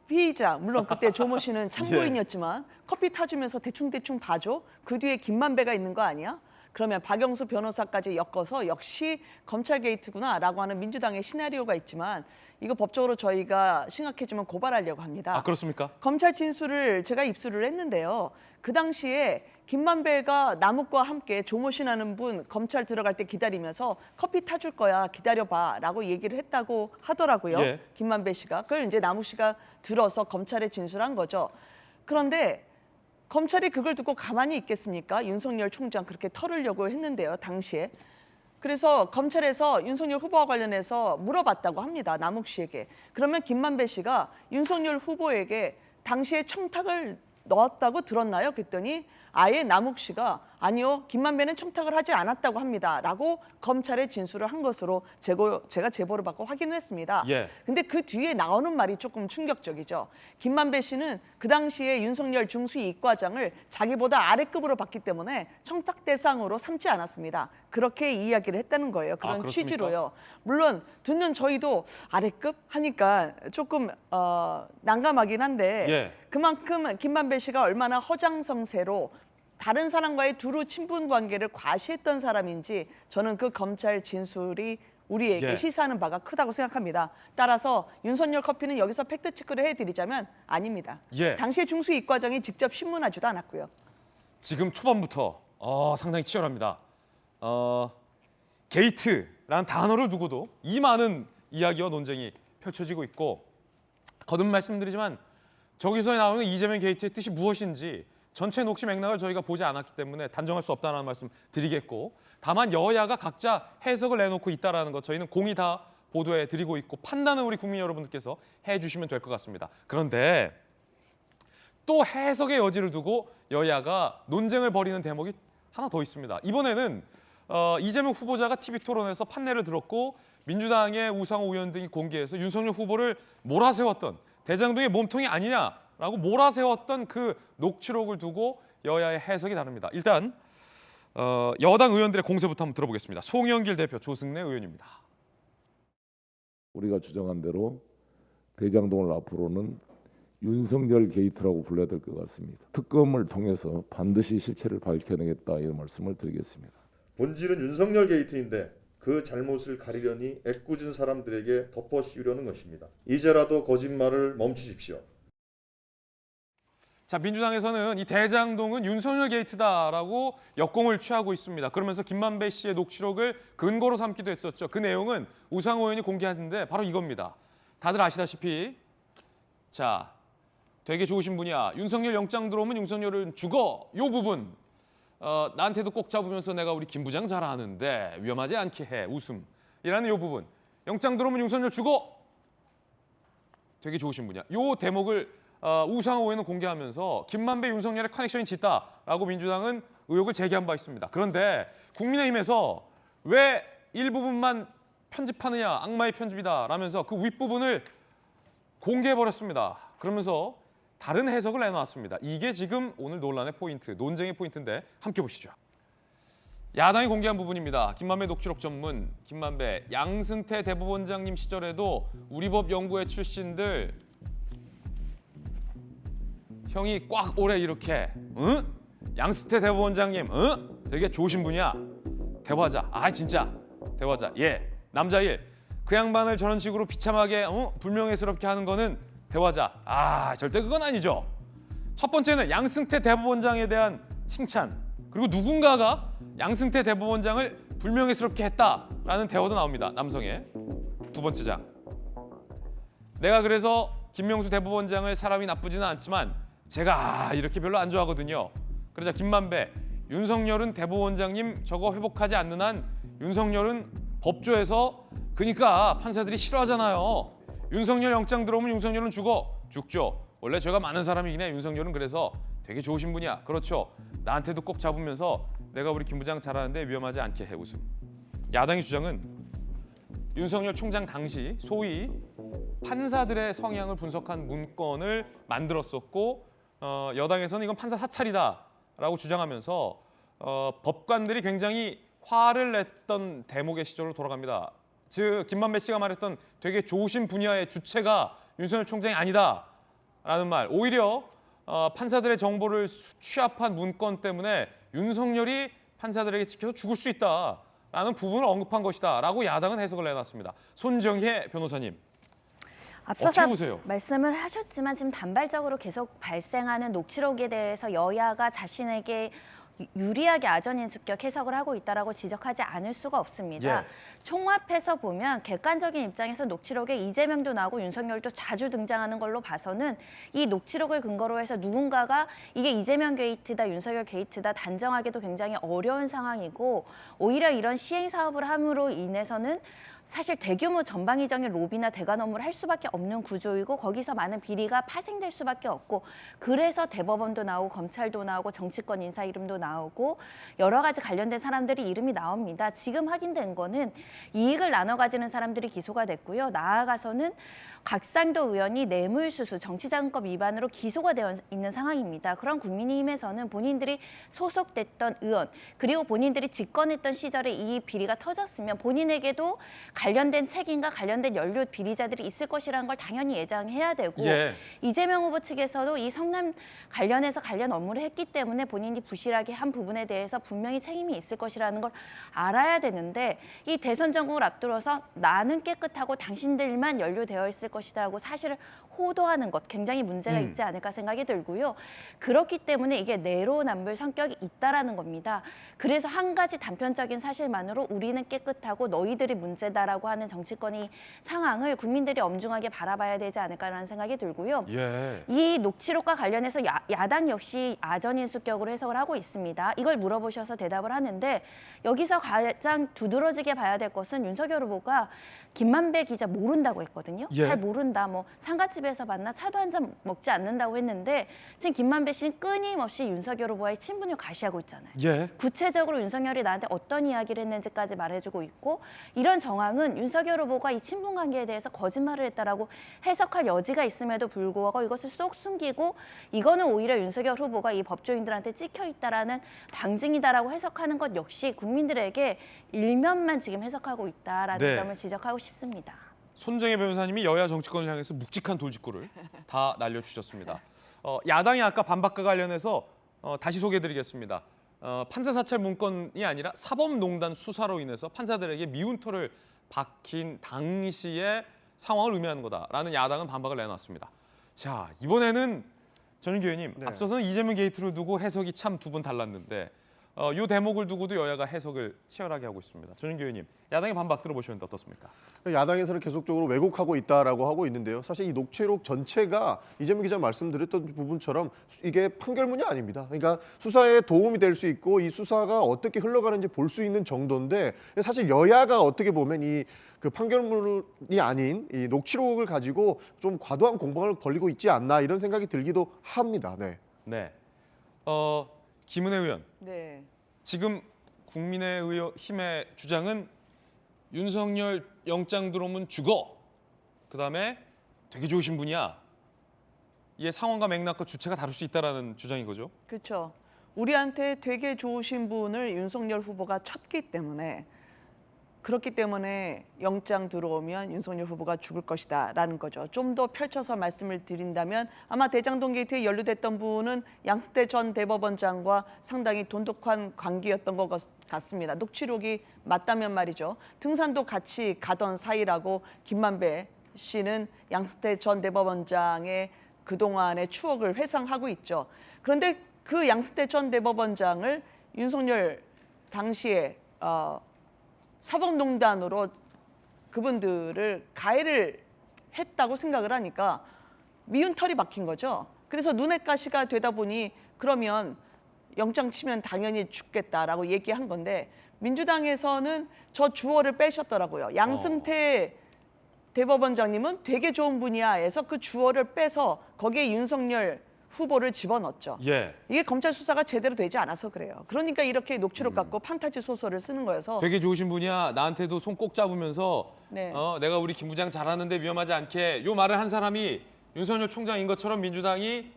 피의자, 물론 그때 조모 씨는 참고인이었지만 커피 타주면서 대충대충 봐줘. 그 뒤에 김만배가 있는 거 아니야? 그러면 박영수 변호사까지 엮어서 역시 검찰 게이트구나라고 하는 민주당의 시나리오가 있지만 이거 법적으로 저희가 심각해지면 고발하려고 합니다. 아, 그렇습니까? 검찰 진술을 제가 입수를 했는데요. 그 당시에 김만배가 남욱과 함께 조모 씨라는 분 검찰 들어갈 때 기다리면서 커피 타줄 거야 기다려봐라고 얘기를 했다고 하더라고요. 예. 김만배 씨가. 그걸 이제 남욱 씨가 들어서 검찰에 진술한 거죠. 그런데 검찰이 그걸 듣고 가만히 있겠습니까? 윤석열 총장 그렇게 털으려고 했는데요, 당시에. 그래서 검찰에서 윤석열 후보와 관련해서 물어봤다고 합니다, 남욱 씨에게. 그러면 김만배 씨가 윤석열 후보에게 당시에 청탁을 넣었다고 들었나요? 그랬더니 아예 남욱 씨가 아니요, 김만배는 청탁을 하지 않았다고 합니다라고 검찰에 진술을 한 것으로 제가 제보를 받고 확인을 했습니다. 예. 근데 그 뒤에 나오는 말이 조금 충격적이죠. 김만배 씨는 그 당시에 윤석열 중수위 이과장을 자기보다 아래급으로 봤기 때문에 청탁 대상으로 삼지 않았습니다. 그렇게 이야기를 했다는 거예요. 그런 그렇습니까? 취지로요. 물론 듣는 저희도 아래급 하니까 조금 난감하긴 한데 예. 그만큼 김만배 씨가 얼마나 허장성세로 다른 사람과의 두루 친분 관계를 과시했던 사람인지 저는 그 검찰 진술이 우리에게 예. 시사하는 바가 크다고 생각합니다. 따라서 윤석열 커피는 여기서 팩트 체크를 해드리자면 아닙니다. 예. 당시에 중수 이과장이 직접 신문하지도 않았고요. 지금 초반부터 상당히 치열합니다. 게이트라는 단어를 두고도 이 많은 이야기와 논쟁이 펼쳐지고 있고 거듭 말씀드리지만 저기서 나오는 이재명 게이트의 뜻이 무엇인지 전체 녹취 맥락을 저희가 보지 않았기 때문에 단정할 수 없다는 말씀 드리겠고 다만 여야가 각자 해석을 내놓고 있다는 것 저희는 공히 다 보도해 드리고 있고 판단은 우리 국민 여러분들께서 해주시면 될 것 같습니다. 그런데 또 해석의 여지를 두고 여야가 논쟁을 벌이는 대목이 하나 더 있습니다. 이번에는 이재명 후보자가 TV토론에서 판례를 들었고 민주당의 우상호 의원 등이 공개해서 윤석열 후보를 몰아세웠던 대장동의 몸통이 아니냐라고 몰아세웠던 그 녹취록을 두고 여야의 해석이 다릅니다. 일단 여당 의원들의 공세부터 한번 들어보겠습니다. 송영길 대표, 조승래 의원입니다. 우리가 주장한 대로 대장동을 앞으로는 윤석열 게이트라고 불러야 될 것 같습니다. 특검을 통해서 반드시 실체를 밝혀내겠다 이런 말씀을 드리겠습니다. 본질은 윤석열 게이트인데 그 잘못을 가리려니 애꿎은 사람들에게 덮어씌우려는 것입니다. 이제라도 거짓말을 멈추십시오. 자, 민주당에서는 이 대장동은 윤석열 게이트다라고 역공을 취하고 있습니다. 그러면서 김만배 씨의 녹취록을 근거로 삼기도 했었죠. 그 내용은 우상호 의원이 공개하는데 바로 이겁니다. 다들 아시다시피 자, 되게 좋으신 분이야. 윤석열 영장 들어오면 윤석열은 죽어. 요 부분 나한테도 꼭 잡으면서 내가 우리 김 부장 잘 아는데 위험하지 않게 해. 웃음이라는 요 부분. 영장 들어오면 윤석열 죽어. 되게 좋으신 분이야. 요 대목을 우상호 의원은 공개하면서 김만배 윤석열의 커넥션이 짙다라고 민주당은 의혹을 제기한 바 있습니다. 그런데 국민의힘에서 왜 일부분만 편집하느냐, 악마의 편집이다라면서 그 윗부분을 공개해버렸습니다. 그러면서 다른 해석을 내놓았습니다. 이게 지금 오늘 논란의 포인트, 논쟁의 포인트인데 함께 보시죠. 야당이 공개한 부분입니다. 김만배 녹취록 전문, 김만배, 양승태 대법원장님 시절에도 우리법 연구회 출신들 형이 꽉 오래 이렇게 응? 양승태 대법원장님 응? 되게 좋으신 분이야. 대화자. 아 진짜 대화자. 예. 남자 일. 그 양반을 저런 식으로 비참하게 불명예스럽게 하는 거는 대화자. 절대 그건 아니죠. 첫 번째는 양승태 대법원장에 대한 칭찬. 그리고 누군가가 양승태 대법원장을 불명예스럽게 했다라는 대화도 나옵니다. 남성의. 두 번째 장. 내가 그래서 김명수 대법원장을 사람이 나쁘지는 않지만 제가 이렇게 별로 안 좋아하거든요. 그러자 김만배, 윤석열은 대법원장님 저거 회복하지 않는 한 윤석열은 법조에서 그러니까 판사들이 싫어하잖아요. 윤석열 영장 들어오면 윤석열은 죽죠. 원래 죄가 많은 사람이긴 해. 윤석열은 그래서 되게 좋으신 분이야. 그렇죠. 나한테도 꼭 잡으면서 내가 우리 김 부장 잘하는데 위험하지 않게 해 웃음. 야당의 주장은 윤석열 총장 당시 소위 판사들의 성향을 분석한 문건을 만들었었고 여당에서는 이건 판사 사찰이다라고 주장하면서 법관들이 굉장히 화를 냈던 대목의 시절로 돌아갑니다. 즉 김만배 씨가 말했던 되게 좋으신 분야의 주체가 윤석열 총장이 아니다라는 말. 오히려 판사들의 정보를 취합한 문건 때문에 윤석열이 판사들에게 찍혀서 죽을 수 있다라는 부분을 언급한 것이다라고 야당은 해석을 내놨습니다. 손정혜 변호사님. 앞서서 보세요. 말씀을 하셨지만 지금 단발적으로 계속 발생하는 녹취록에 대해서 여야가 자신에게 유리하게 아전인수격 해석을 하고 있다라고 지적하지 않을 수가 없습니다. 예. 총합해서 보면 객관적인 입장에서 녹취록에 이재명도 나오고 윤석열도 자주 등장하는 걸로 봐서는 이 녹취록을 근거로 해서 누군가가 이게 이재명 게이트다, 윤석열 게이트다 단정하기도 굉장히 어려운 상황이고 오히려 이런 시행 사업을 함으로 인해서는 사실 대규모 전방위적인 로비나 대관 업무를 할 수밖에 없는 구조이고 거기서 많은 비리가 파생될 수밖에 없고 그래서 대법원도 나오고 검찰도 나오고 정치권 인사 이름도 나오고 여러 가지 관련된 사람들이 이름이 나옵니다. 지금 확인된 거는 이익을 나눠 가지는 사람들이 기소가 됐고요. 나아가서는 각상도 의원이 뇌물수수, 정치자금법 위반으로 기소가 되어 있는 상황입니다. 그런 국민의힘에서는 본인들이 소속됐던 의원 그리고 본인들이 집권했던 시절에 이 비리가 터졌으면 본인에게도 관련된 책임과 관련된 연루 비리자들이 있을 것이라는 걸 당연히 예상해야 되고 예. 이재명 후보 측에서도 이 성남 관련해서 관련 업무를 했기 때문에 본인이 부실하게 한 부분에 대해서 분명히 책임이 있을 것이라는 걸 알아야 되는데 이 대선 전국을 앞두러서 나는 깨끗하고 당신들만 연루되어 있을 것이다라고 사실을 호도하는 것 굉장히 문제가 있지 않을까 생각이 들고요. 그렇기 때문에 이게 내로남불 성격이 있다라는 겁니다. 그래서 한 가지 단편적인 사실만으로 우리는 깨끗하고 너희들이 문제다라고 하는 정치권의 상황을 국민들이 엄중하게 바라봐야 되지 않을까라는 생각이 들고요. 예. 이 녹취록과 관련해서 야당 역시 아전인수격으로 해석을 하고 있습니다. 이걸 물어보셔서 대답을 하는데 여기서 가장 두드러지게 봐야 될 것은 윤석열 후보가 김만배 기자 모른다고 했거든요. 예. 잘 모른다. 뭐 상가집에서 만나 차도 한 잔 먹지 않는다고 했는데 지금 김만배 씨는 끊임없이 윤석열 후보와의 친분을 과시하고 있잖아요. 예. 구체적으로 윤석열이 나한테 어떤 이야기를 했는지까지 말해주고 있고 이런 정황은 윤석열 후보가 이 친분 관계에 대해서 거짓말을 했다라고 해석할 여지가 있음에도 불구하고 이것을 쏙 숨기고 이거는 오히려 윤석열 후보가 이 법조인들한테 찍혀 있다라는 방증이다라고 해석하는 것 역시 국민들에게 일면만 지금 해석하고 있다라는 네. 점을 지적하고 싶습니다. 손정혜 변호사님이 여야 정치권을 향해서 묵직한 돌직구를 다 날려주셨습니다. 야당이 아까 반박과 관련해서 다시 소개해드리겠습니다. 판사 사찰 문건이 아니라 사법농단 수사로 인해서 판사들에게 미운털을 박힌 당시의 상황을 의미하는 거다라는 야당은 반박을 내놨습니다. 자, 이번에는 전윤기 의원님, 네. 앞서서는 이재명 게이트를 두고 해석이 참 두 분 달랐는데 이 대목을 두고도 여야가 해석을 치열하게 하고 있습니다. 전윤기 의원님, 야당의 반박 들어보셨는데 어떻습니까? 야당에서는 계속적으로 왜곡하고 있다라고 하고 있는데요. 사실 이 녹취록 전체가 이재명 기자 말씀드렸던 부분처럼 이게 판결문이 아닙니다. 그러니까 수사에 도움이 될 수 있고 이 수사가 어떻게 흘러가는지 볼 수 있는 정도인데 사실 여야가 어떻게 보면 이 그 판결문이 아닌 이 녹취록을 가지고 좀 과도한 공방을 벌이고 있지 않나 이런 생각이 들기도 합니다. 네. 네. 김은혜 의원. 네. 지금 국민의힘의 주장은 윤석열 영장 들어오면 죽어. 그다음에 되게 좋으신 분이야. 이게 상황과 맥락과 주체가 다를 수 있다라는 주장인 거죠. 그렇죠. 우리한테 되게 좋으신 분을 윤석열 후보가 쳤기 때문에 그렇기 때문에 영장 들어오면 윤석열 후보가 죽을 것이다라는 거죠. 좀 더 펼쳐서 말씀을 드린다면 아마 대장동 게이트에 연루됐던 분은 양승태 전 대법원장과 상당히 돈독한 관계였던 것 같습니다. 녹취록이 맞다면 말이죠. 등산도 같이 가던 사이라고 김만배 씨는 양승태 전 대법원장의 그동안의 추억을 회상하고 있죠. 그런데 그 양승태 전 대법원장을 윤석열 당시에 사법농단으로 그분들을 가해를 했다고 생각을 하니까 미운 털이 박힌 거죠. 그래서 눈의 가시가 되다 보니 그러면 영장 치면 당연히 죽겠다라고 얘기한 건데 민주당에서는 저 주어를 빼셨더라고요. 양승태 대법원장님은 되게 좋은 분이야 해서 그 주어를 빼서 거기에 윤석열 후보를 집어넣었죠. 예. 이게 검찰 수사가 제대로 되지 않아서 그래요. 그러니까 이렇게 녹취록 갖고 판타지 소설을 쓰는 거여서 되게 좋으신 분이야. 나한테도 손 꼭 잡으면서 네. 내가 우리 김 부장 잘하는데 위험하지 않게 요 말을 한 사람이 윤석열 총장인 것처럼 민주당이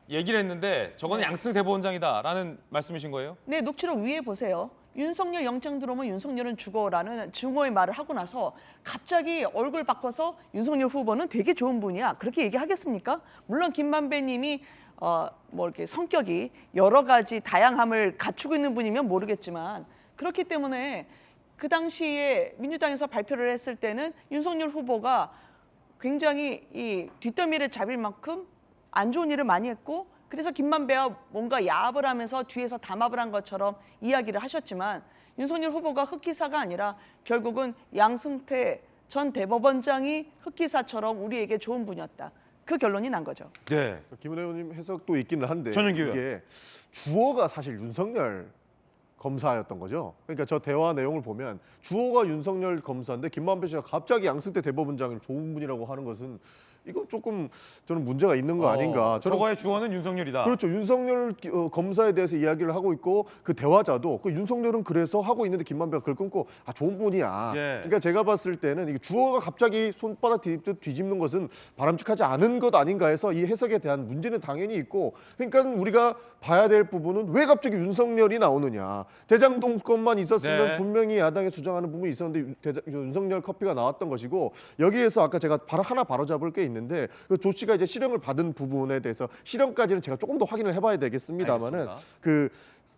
얘기를 했는데 저거는 양승태 대법원장이다라는 말씀이신 거예요? 네, 녹취록 위에 보세요. 윤석열 영장 들어오면 윤석열은 죽어라는 증오의 말을 하고 나서 갑자기 얼굴 바꿔서 윤석열 후보는 되게 좋은 분이야. 그렇게 얘기하겠습니까? 물론 김만배 님이 뭐 이렇게 성격이 여러 가지 다양함을 갖추고 있는 분이면 모르겠지만 그렇기 때문에 그 당시에 민주당에서 발표를 했을 때는 윤석열 후보가 굉장히 이 뒷덜미를 잡을 만큼 안 좋은 일을 많이 했고 그래서 김만배와 뭔가 야합을 하면서 뒤에서 담합을 한 것처럼 이야기를 하셨지만 윤석열 후보가 흑기사가 아니라 결국은 양승태 전 대법원장이 흑기사처럼 우리에게 좋은 분이었다. 그 결론이 난 거죠. 네. 김은혜 의원님 해석도 있기는 한데 전용기 의원. 이게 주어가 사실 윤석열 검사였던 거죠. 그러니까 저 대화 내용을 보면 주어가 윤석열 검사인데 김만배 씨가 갑자기 양승태 대법원장을 좋은 분이라고 하는 것은 이건 조금 저는 문제가 있는 거 아닌가. 저는 저거의 주어는 윤석열이다. 그렇죠. 윤석열 검사에 대해서 이야기를 하고 있고 그 대화자도 그 윤석열은 그래서 하고 있는데 김만배가 그걸 끊고 좋은 분이야. 예. 그러니까 제가 봤을 때는 이게 주어가 갑자기 손바닥 뒤집는 것은 바람직하지 않은 것 아닌가 해서 이 해석에 대한 문제는 당연히 있고 그러니까 우리가 봐야 될 부분은 왜 갑자기 윤석열이 나오느냐. 대장동 건만 있었으면 네. 분명히 야당에 주장하는 부분이 있었는데 윤석열 커피가 나왔던 것이고 여기에서 아까 제가 하나 바로잡을 게 있는데 그 조 씨가 이제 실형을 받은 부분에 대해서 실형까지는 제가 조금 더 확인을 해봐야 되겠습니다만은 알겠습니다. 그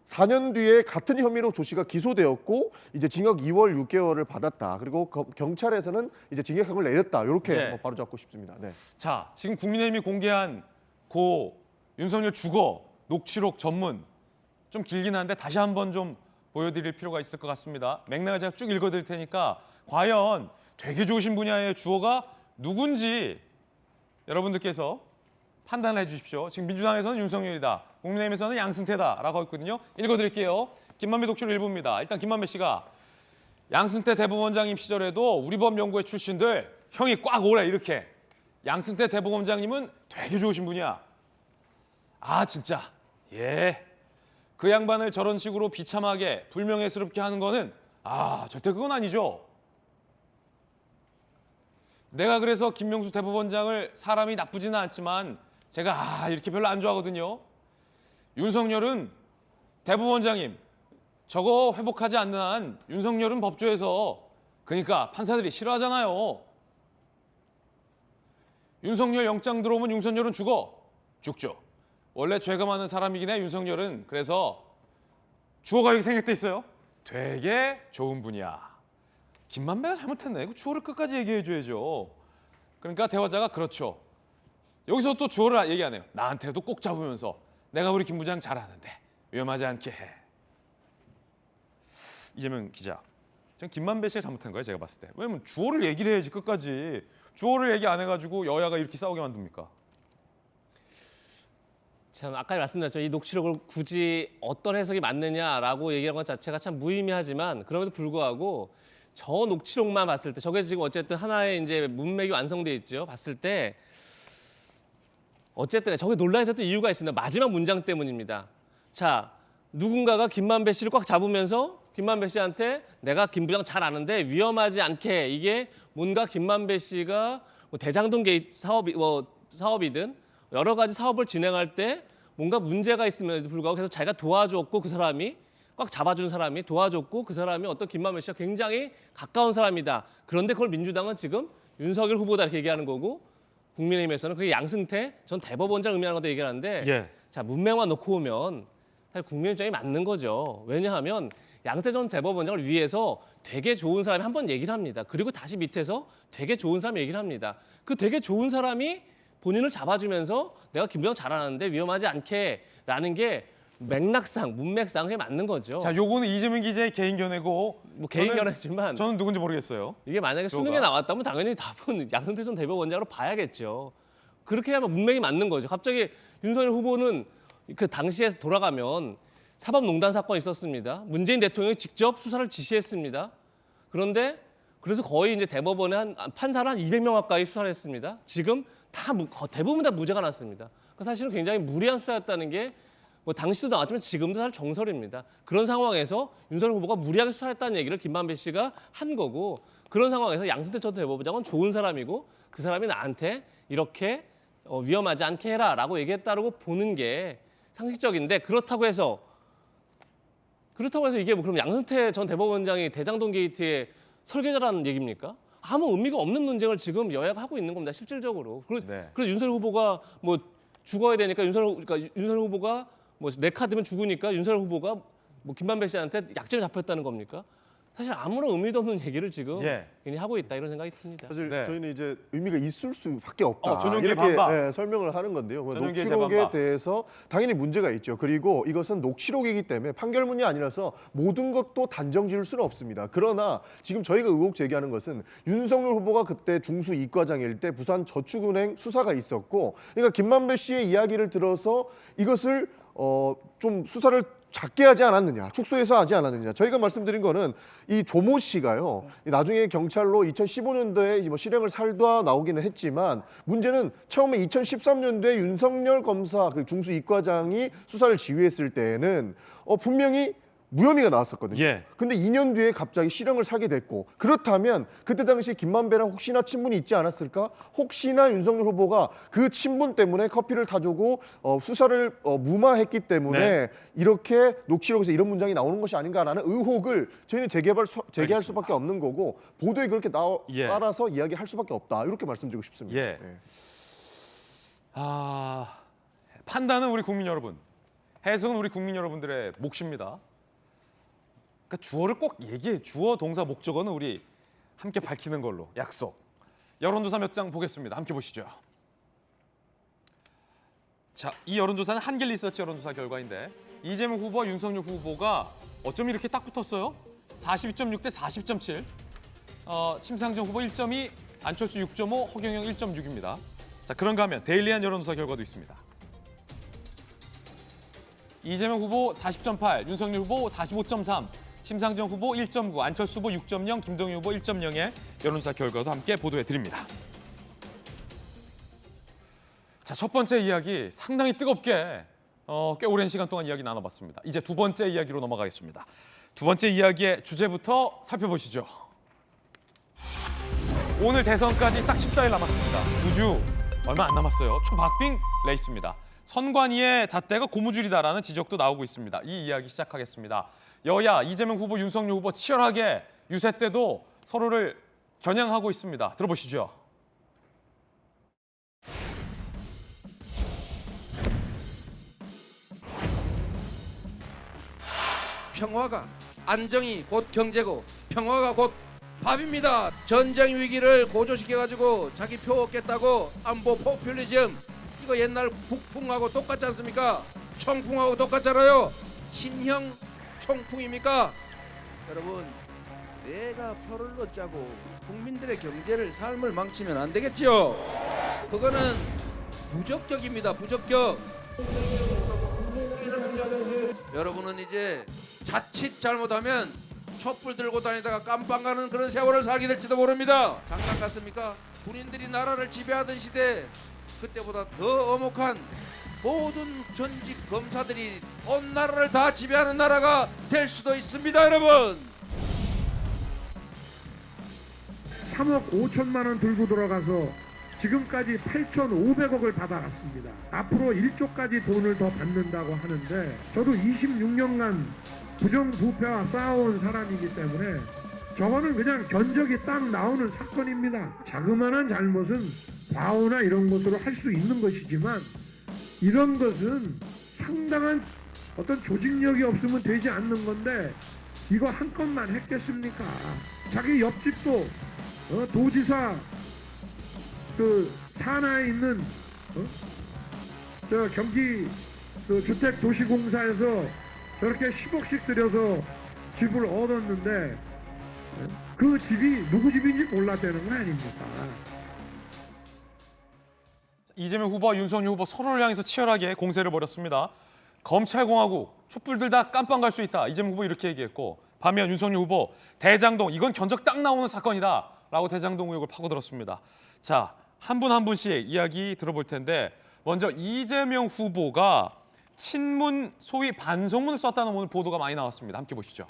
4년 뒤에 같은 혐의로 조 씨가 기소되었고 이제 징역 2월 6개월을 받았다. 그리고 경찰에서는 이제 징역형을 내렸다. 이렇게 네. 바로잡고 싶습니다. 네. 자, 지금 국민의힘이 공개한 고 윤석열 주거 녹취록 전문 좀 길긴 한데 다시 한번 좀 보여드릴 필요가 있을 것 같습니다. 맥락을 제가 쭉 읽어드릴 테니까 과연 되게 좋으신 분야의 주어가 누군지 여러분들께서 판단을 해주십시오. 지금 민주당에서는 윤석열이다. 국민의힘에서는 양승태다라고 하고 있거든요. 읽어드릴게요. 김만배 녹취록 일부입니다. 일단 김만배 씨가 양승태 대법원장님 시절에도 우리 법 연구회 출신들 형이 꽉 오래 이렇게 양승태 대법원장님은 되게 좋으신 분이야. 아 진짜 예. 그 양반을 저런 식으로 비참하게 불명예스럽게 하는 거는 절대 그건 아니죠. 내가 그래서 김명수 대법원장을 사람이 나쁘지는 않지만 제가 이렇게 별로 안 좋아하거든요. 윤석열은 대법원장님 저거 회복하지 않는 한 윤석열은 법조에서 그러니까 판사들이 싫어하잖아요. 윤석열 영장 들어오면 윤석열은 죽죠. 원래 죄가 많은 사람이긴 해 윤석열은. 그래서 주어가 여기 생략돼 있어요. 되게 좋은 분이야. 김만배가 잘못했네. 그 주어를 끝까지 얘기해줘야죠. 그러니까 대화자가 그렇죠. 여기서 또 주어를 얘기 안 해요. 나한테도 꼭 잡으면서 내가 우리 김 부장 잘하는데 위험하지 않게 해. 이재명 기자. 전 김만배 씨가 잘못한 거예요. 제가 봤을 때. 왜냐면 주어를 얘기를 해야지 끝까지. 주어를 얘기 안 해가지고 여야가 이렇게 싸우게 만듭니까? 참 아까 말씀드렸죠. 이 녹취록을 굳이 어떤 해석이 맞느냐라고 얘기한 것 자체가 참 무의미하지만 그럼에도 불구하고 저 녹취록만 봤을 때 저게 지금 어쨌든 하나의 이제 문맥이 완성돼 있죠. 봤을 때 어쨌든 저게 논란이 됐던 이유가 있습니다. 마지막 문장 때문입니다. 자, 누군가가 김만배 씨를 꽉 잡으면서 김만배 씨한테 내가 김 부장 잘 아는데 위험하지 않게 이게 뭔가 김만배 씨가 뭐 대장동 게이트 사업이든 여러 가지 사업을 진행할 때 뭔가 문제가 있음에도 불구하고 계속 자기가 도와줬고 그 사람이 꽉 잡아준 사람이 도와줬고 그 사람이 어떤 김만배 씨와 굉장히 가까운 사람이다. 그런데 그걸 민주당은 지금 윤석열 후보다 이렇게 얘기하는 거고 국민의힘에서는 그게 양승태 전 대법원장 의미하는 것도 얘기하는데 예. 자 문맥만 놓고 오면 사실 국민 입장이 맞는 거죠. 왜냐하면 양승태 전 대법원장을 위해서 되게 좋은 사람이 한 번 얘기를 합니다. 그리고 다시 밑에서 되게 좋은 사람이 얘기를 합니다. 그 되게 좋은 사람이 본인을 잡아주면서 내가 김 부장 잘하는데 위험하지 않게라는 게 맥락상, 문맥상에 맞는 거죠. 자, 요거는 이재명 기자의 개인 견해고 뭐 개인 견해지만 저는 누군지 모르겠어요. 이게 만약에 수능에 나왔다면 당연히 답은 양승태 전 대법원장으로 봐야겠죠. 그렇게 하면 문맥이 맞는 거죠. 갑자기 윤석열 후보는 그 당시에 돌아가면 사법농단 사건이 있었습니다. 문재인 대통령이 직접 수사를 지시했습니다. 그런데 그래서 거의 이제 대법원에 판사를 한 200명 가까이 수사를 했습니다. 지금 대부분 다 무죄가 났습니다. 그러니까 사실은 굉장히 무리한 수사였다는 게 뭐 당시도 나왔지만 지금도 사실 정설입니다. 그런 상황에서 윤석열 후보가 무리하게 수사했다는 얘기를 김만배 씨가 한 거고, 그런 상황에서 양승태 전 대법원장은 좋은 사람이고 그 사람이 나한테 이렇게 위험하지 않게 해라라고 얘기했다고 보는 게 상식적인데, 그렇다고 해서 이게 뭐 그럼 양승태 전 대법원장이 대장동 게이트의 설계자라는 얘기입니까? 아무 의미가 없는 논쟁을 지금 여야가 하고 있는 겁니다. 실질적으로. 그래서 윤석열 후보가 뭐 죽어야 되니까 윤석열 후보가 뭐 내 카드면 죽으니까 윤석열 후보가 뭐 김만배 씨한테 약점이 잡혔다는 겁니까? 사실 아무런 의미도 없는 얘기를 지금 괜히 하고 있다, 이런 생각이 듭니다. 사실 저희는 이제 의미가 있을 수밖에 없다, 전용기의 이렇게 반박. 설명을 하는 건데요. 전용기의 녹취록에 재반박. 대해서 당연히 문제가 있죠. 그리고 이것은 녹취록이기 때문에 판결문이 아니라서 모든 것도 단정 지을 수는 없습니다. 그러나 지금 저희가 의혹 제기하는 것은 윤석열 후보가 그때 중수 이과장일 때 부산 저축은행 수사가 있었고, 그러니까 김만배 씨의 이야기를 들어서 이것을 좀 수사를 작게 하지 않았느냐, 축소해서 하지 않았느냐. 저희가 말씀드린 거는 이 조모 씨가요, 나중에 경찰로 2015년도에 뭐 실형을 살다 나오기는 했지만, 문제는 처음에 2013년도에 윤석열 검사 그 중수 이과장이 수사를 지휘했을 때에는 분명히 무혐의가 나왔었거든요. 근데 2년 뒤에 갑자기 실형을 사게 됐고, 그렇다면 그때 당시 김만배랑 혹시나 친분이 있지 않았을까? 혹시나 윤석열 후보가 그 친분 때문에 커피를 타주고 수사를 무마했기 때문에 이렇게 녹취록에서 이런 문장이 나오는 것이 아닌가라는 의혹을 저희는 제기할 수밖에 없는 거고, 보도에 그렇게 따라서 이야기할 수밖에 없다, 이렇게 말씀드리고 싶습니다. 판단은 우리 국민 여러분, 해석은 우리 국민 여러분들의 몫입니다. 그러니까 주어를 꼭 얘기해. 주어, 동사, 목적어는 우리 함께 밝히는 걸로 약속. 여론조사 몇 장 보겠습니다. 함께 보시죠. 자, 이 여론조사는 한길리서치 여론조사 결과인데, 이재명 후보와 윤석열 후보가 어쩜 이렇게 딱 붙었어요? 42.6 대 40.7. 심상정 후보 1.2, 안철수 6.5, 허경영 1.6입니다. 자, 그런가 하면 데일리한 여론조사 결과도 있습니다. 이재명 후보 40.8, 윤석열 후보 45.3, 심상정 후보 1.9, 안철수 후보 6.0, 김동연 후보 1.0의 여론조사 결과도 함께 보도해드립니다. 자, 첫 번째 이야기 상당히 뜨겁게 꽤 오랜 시간 동안 이야기 나눠봤습니다. 이제 두 번째 이야기로 넘어가겠습니다. 두 번째 이야기의 주제부터 살펴보시죠. 오늘 대선까지 딱 14일 남았습니다. 2주 얼마 안 남았어요. 초박빙 레이스입니다. 선관위의 잣대가 고무줄이다라는 지적도 나오고 있습니다. 이 이야기 시작하겠습니다. 여야 이재명 후보, 윤석열 후보 치열하게 유세 때도 서로를 겨냥하고 있습니다. 들어보시죠. 평화가, 안정이 곧 경제고 평화가 곧 밥입니다. 전쟁 위기를 고조시켜가지고 자기 표 얻겠다고 안보 포퓰리즘, 이거 옛날 북풍하고 똑같지 않습니까? 총풍하고 똑같잖아요. 신형 총풍입니까? 여러분, 내가 표를 얻자고 국민들의 경제를, 삶을 망치면 안 되겠죠. 그거는 부적격입니다. 부적격. 여러분은 이제 자칫 잘못하면 촛불 들고 다니다가 깜빵 가는 그런 세월을 살게 될지도 모릅니다. 장난 같습니까? 군인들이 나라를 지배하던 시대, 그때보다 더 엄혹한 모든 전직 검사들이 온 나라를 다 지배하는 나라가 될 수도 있습니다, 여러분. 3억 5천만 원 들고 들어가서 지금까지 8,500억을 받아갔습니다. 앞으로 1조까지 돈을 더 받는다고 하는데, 저도 26년간 부정부패와 싸워온 사람이기 때문에 저거는 그냥 견적이 딱 나오는 사건입니다. 자그마한 잘못은 과오나 이런 것으로 할 수 있는 것이지만, 이런 것은 상당한 어떤 조직력이 없으면 되지 않는 건데, 이거 한 건만 했겠습니까? 자기 옆집도 도지사 그 산하에 있는 저 경기 그 주택도시공사에서 저렇게 10억씩 들여서 집을 얻었는데 그 집이 누구 집인지 몰랐다는 거 아닙니까? 이재명 후보와 윤석열 후보 서로를 향해서 치열하게 공세를 벌였습니다. 검찰공화국, 촛불들 다 깜빵 갈 수 있다. 이재명 후보 이렇게 얘기했고, 반면 윤석열 후보 대장동 이건 견적 딱 나오는 사건이다라고 대장동 의혹을 파고들었습니다. 자, 한 분 한 분씩 이야기 들어볼 텐데 먼저 이재명 후보가 친문 소위 반성문을 썼다는 오늘 보도가 많이 나왔습니다. 함께 보시죠.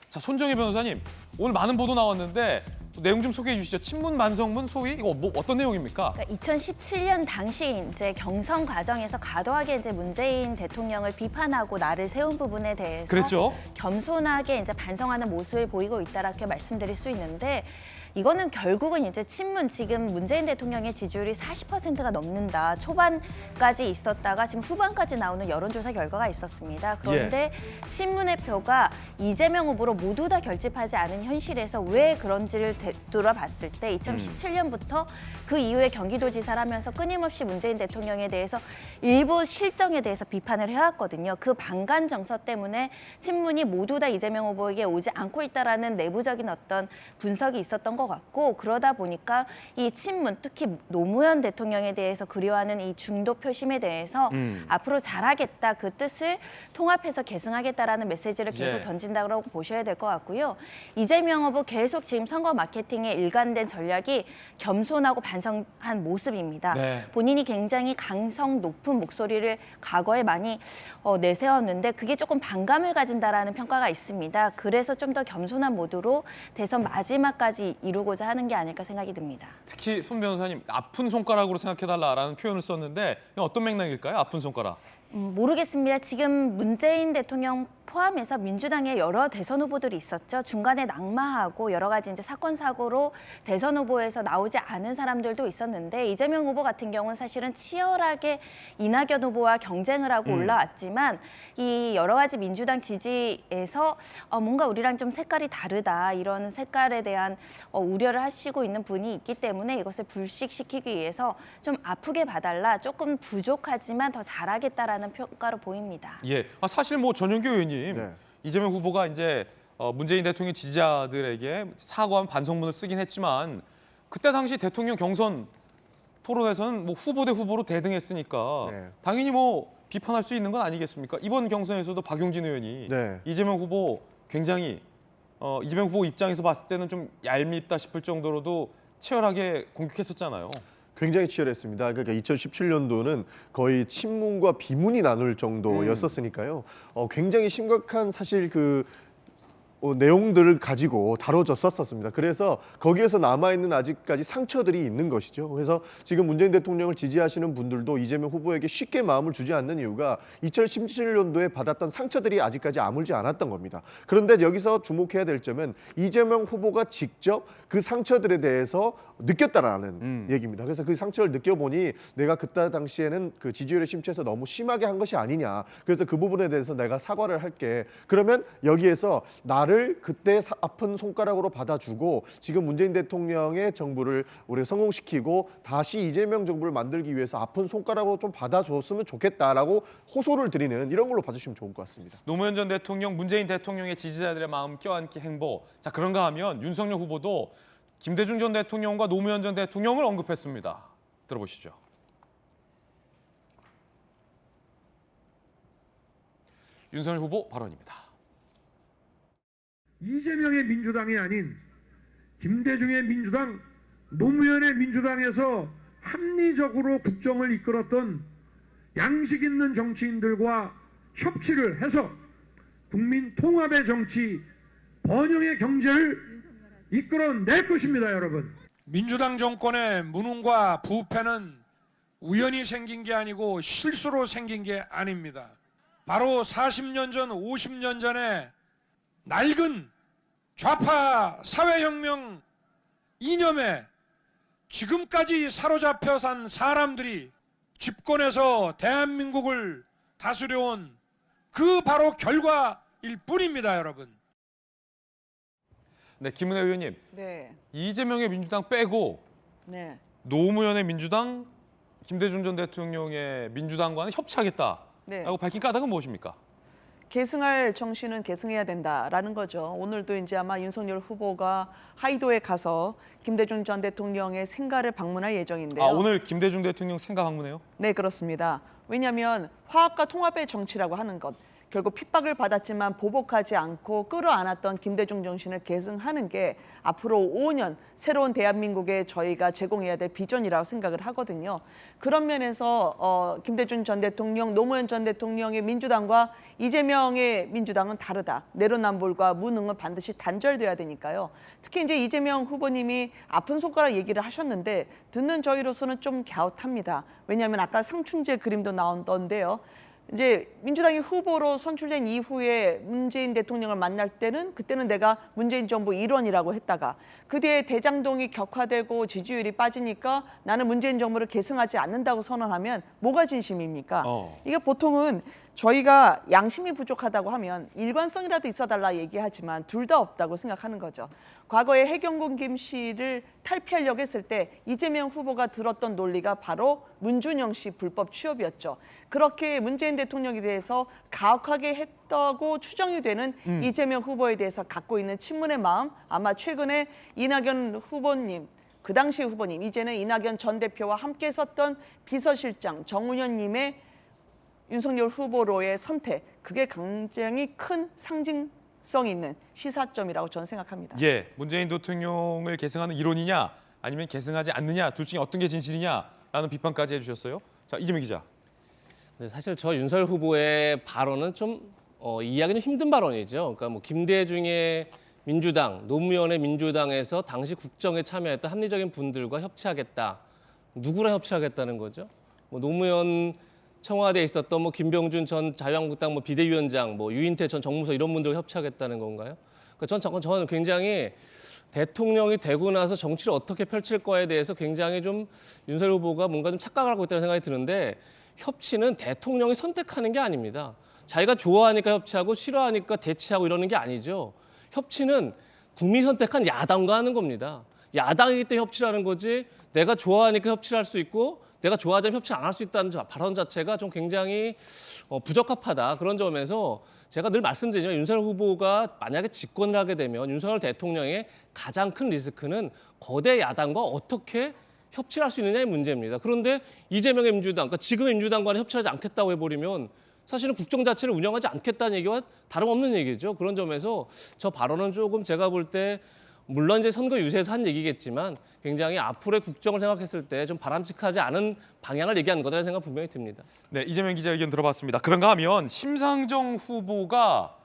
자, 손정혜 변호사님, 오늘 많은 보도 나왔는데 내용 좀 소개해 주시죠. 친문 반성문 소위 이거 뭐 어떤 내용입니까? 그러니까 2017년 당시 이제 경선 과정에서 과도하게 이제 문재인 대통령을 비판하고 나를 세운 부분에 대해서 그랬죠. 겸손하게 이제 반성하는 모습을 보이고 있다라고 말씀드릴 수 있는데, 이거는 결국은 이제 친문, 지금 문재인 대통령의 지지율이 40%가 넘는다. 초반까지 있었다가 지금 후반까지 나오는 여론조사 결과가 있었습니다. 그런데 친문의 표가 이재명 후보로 모두 다 결집하지 않은 현실에서 왜 그런지를 돌아봤을 때 2017년부터 그 이후에 경기도지사를 하면서 끊임없이 문재인 대통령에 대해서 일부 실정에 대해서 비판을 해왔거든요. 그 반간 정서 때문에 친문이 모두 다 이재명 후보에게 오지 않고 있다라는 내부적인 어떤 분석이 있었던 것 같고, 그러다 보니까 이 친문, 특히 노무현 대통령에 대해서 그리워하는 이 중도 표심에 대해서 앞으로 잘하겠다, 그 뜻을 통합해서 계승하겠다라는 메시지를 계속 던진다고 보셔야 될 것 같고요. 이재명 후보 계속 지금 선거 마케팅의 일관된 전략이 겸손하고 반성한 모습입니다. 본인이 굉장히 강성 높은 목소리를 과거에 많이 내세웠는데 그게 조금 반감을 가진다라는 평가가 있습니다. 그래서 좀 더 겸손한 모드로 대선 마지막까지 이루고자 하는 게 아닐까 생각이 듭니다. 특히 손 변호사님, 아픈 손가락으로 생각해달라라는 표현을 썼는데 어떤 맥락일까요? 아픈 손가락. 모르겠습니다. 지금 문재인 대통령 포함해서 민주당의 여러 대선 후보들이 있었죠. 중간에 낙마하고 여러 가지 이제 사건 사고로 대선 후보에서 나오지 않은 사람들도 있었는데, 이재명 후보 같은 경우는 사실은 치열하게 이낙연 후보와 경쟁을 하고 올라왔지만 이 여러 가지 민주당 지지에서 뭔가 우리랑 좀 색깔이 다르다, 이런 색깔에 대한 우려를 하시고 있는 분이 있기 때문에 이것을 불식시키기 위해서 좀 아프게 봐달라, 조금 부족하지만 더 잘하겠다라는 평가로 보입니다. 사실 뭐 전용기 의원님, 이재명 후보가 이제 문재인 대통령 지지자들에게 사과한 반성문을 쓰긴 했지만 그때 당시 대통령 경선 토론에서는 뭐 후보 대 후보로 대등했으니까 당연히 뭐 비판할 수 있는 건 아니겠습니까? 이번 경선에서도 박용진 의원이 이재명 후보 굉장히 이재명 후보 입장에서 봤을 때는 좀 얄밉다 싶을 정도로도 치열하게 공격했었잖아요. 굉장히 치열했습니다. 그러니까 2017년도는 거의 친문과 비문이 나눌 정도였었으니까요. 굉장히 심각한 사실 그 내용들을 가지고 다뤄졌었습니다. 그래서 거기에서 남아있는 아직까지 상처들이 있는 것이죠. 그래서 지금 문재인 대통령을 지지하시는 분들도 이재명 후보에게 쉽게 마음을 주지 않는 이유가 2017년도에 받았던 상처들이 아직까지 아물지 않았던 겁니다. 그런데 여기서 주목해야 될 점은 이재명 후보가 직접 그 상처들에 대해서 느꼈다라는 얘기입니다. 그래서 그 상처를 느껴보니 내가 그때 당시에는 그 지지율의 심취해서 너무 심하게 한 것이 아니냐. 그래서 그 부분에 대해서 내가 사과를 할게. 그러면 여기에서 나를 그때 아픈 손가락으로 받아주고 지금 문재인 대통령의 정부를 우리가 성공시키고 다시 이재명 정부를 만들기 위해서 아픈 손가락으로 좀 받아줬으면 좋겠다라고 호소를 드리는 이런 걸로 봐주시면 좋을 것 같습니다. 노무현 전 대통령, 문재인 대통령의 지지자들의 마음 껴안기 행보. 자, 그런가 하면 윤석열 후보도 김대중 전 대통령과 노무현 전 대통령을 언급했습니다. 들어보시죠. 윤석열 후보 발언입니다. 이재명의 민주당이 아닌 김대중의 민주당, 노무현의 민주당에서 합리적으로 국정을 이끌었던 양식 있는 정치인들과 협치를 해서 국민 통합의 정치, 번영의 경제를 이끌어낼 것입니다, 여러분. 민주당 정권의 무능과 부패는 우연히 생긴 게 아니고 실수로 생긴 게 아닙니다. 바로 40년 전, 50년 전에 낡은 좌파 사회혁명 이념에 지금까지 사로잡혀 산 사람들이 집권해서 대한민국을 다스려온 그 바로 뿐입니다, 여러분. 네, 김은혜 의원님. 네. 이재명의 민주당 빼고 네. 노무현의 민주당, 김대중 전 대통령의 민주당과는 협치하겠다라고 네. 밝힌 까닭은 무엇입니까? 계승할 정신은 계승해야 된다라는 거죠. 오늘도 이제 아마 윤석열 후보가 하이도에 가서 김대중 전 대통령의 생가를 방문할 예정인데요. 아, 오늘 김대중 대통령 생가 방문해요? 네, 그렇습니다. 왜냐하면 화합과 통합의 정치라고 하는 것, 결국 핍박을 받았지만 보복하지 않고 끌어안았던 김대중 정신을 계승하는 게 앞으로 5년 새로운 대한민국에 저희가 제공해야 될 비전이라고 생각을 하거든요. 그런 면에서 김대중 전 대통령, 노무현 전 대통령의 민주당과 이재명의 민주당은 다르다. 내로남불과 무능은 반드시 단절돼야 되니까요. 특히 이제 이재명 후보님이 아픈 손가락 얘기를 하셨는데 듣는 저희로서는 좀 갸웃합니다. 왜냐하면 아까 상춘제 그림도 나온던데요. 이제 민주당이 후보로 선출된 이후에 문재인 대통령을 만날 때는 그때는 내가 문재인 정부 일원이라고 했다가 그 뒤에 대장동이 격화되고 지지율이 빠지니까 나는 문재인 정부를 계승하지 않는다고 선언하면 뭐가 진심입니까? 이게 보통은 저희가 양심이 부족하다고 하면 일관성이라도 있어달라 얘기하지만 둘 다 없다고 생각하는 거죠. 과거에 해경군 김 씨를 탈피하려고 했을 때 이재명 후보가 들었던 논리가 바로 문준영 씨 불법 취업이었죠. 그렇게 문재인 대통령에 대해서 가혹하게 했다고 추정이 되는 이재명 후보에 대해서 갖고 있는 친문의 마음, 아마 최근에 이낙연 후보님, 그 당시 후보님, 이제는 이낙연 전 대표와 함께 섰던 비서실장 정운현님의 윤석열 후보로의 선택, 그게 굉장히 큰 상징성 있는 시사점이라고 저는 생각합니다. 예, 문재인 대통령을 계승하는 이론이냐 아니면 계승하지 않느냐 둘 중에 어떤 게 진실이냐라는 비판까지 해주셨어요. 자, 이재명 기자. 네, 사실 저 윤석열 후보의 발언은 좀 이해하기는 힘든 발언이죠. 그러니까 뭐 김대중의 민주당, 노무현의 민주당에서 당시 국정에 참여했던 합리적인 분들과 협치하겠다. 누구랑 협치하겠다는 거죠? 뭐 노무현 청와대에 있었던 뭐 김병준 전 자유한국당 뭐 비대위원장, 뭐 유인태 전 정무서 이런 분들과 협치하겠다는 건가요? 그러니까 저는 굉장히 대통령이 되고 나서 정치를 어떻게 펼칠 거에 대해서 굉장히 좀 윤석열 후보가 뭔가 좀 착각을 하고 있다는 생각이 드는데 협치는 대통령이 선택하는 게 아닙니다. 자기가 좋아하니까 협치하고 싫어하니까 대치하고 이러는 게 아니죠. 협치는 국민이 선택한 야당과 하는 겁니다. 야당이기 때문에 협치를 하는 거지 내가 좋아하니까 협치를 할 수 있고 내가 좋아하지 않으면 협치를 안 할 수 있다는 발언 자체가 좀 굉장히 부적합하다. 그런 점에서 제가 늘 말씀드리지만 윤석열 후보가 만약에 집권을 하게 되면 윤석열 대통령의 가장 큰 리스크는 거대 야당과 어떻게 협치를 할 수 있느냐의 문제입니다. 그런데 이재명의 민주당, 그러니까 지금의 민주당과는 협치하지 않겠다고 해버리면 사실은 국정 자체를 운영하지 않겠다는 얘기와 다름없는 얘기죠. 그런 점에서 저 발언은 조금 제가 볼 때 물론 이제 선거 유세에서 한 얘기겠지만 굉장히 앞으로의 국정을 생각했을 때 좀 바람직하지 않은 방향을 얘기하는 거다라는 생각 분명히 듭니다. 네, 이재명 기자 의견 들어봤습니다. 그런가 하면 심상정 후보가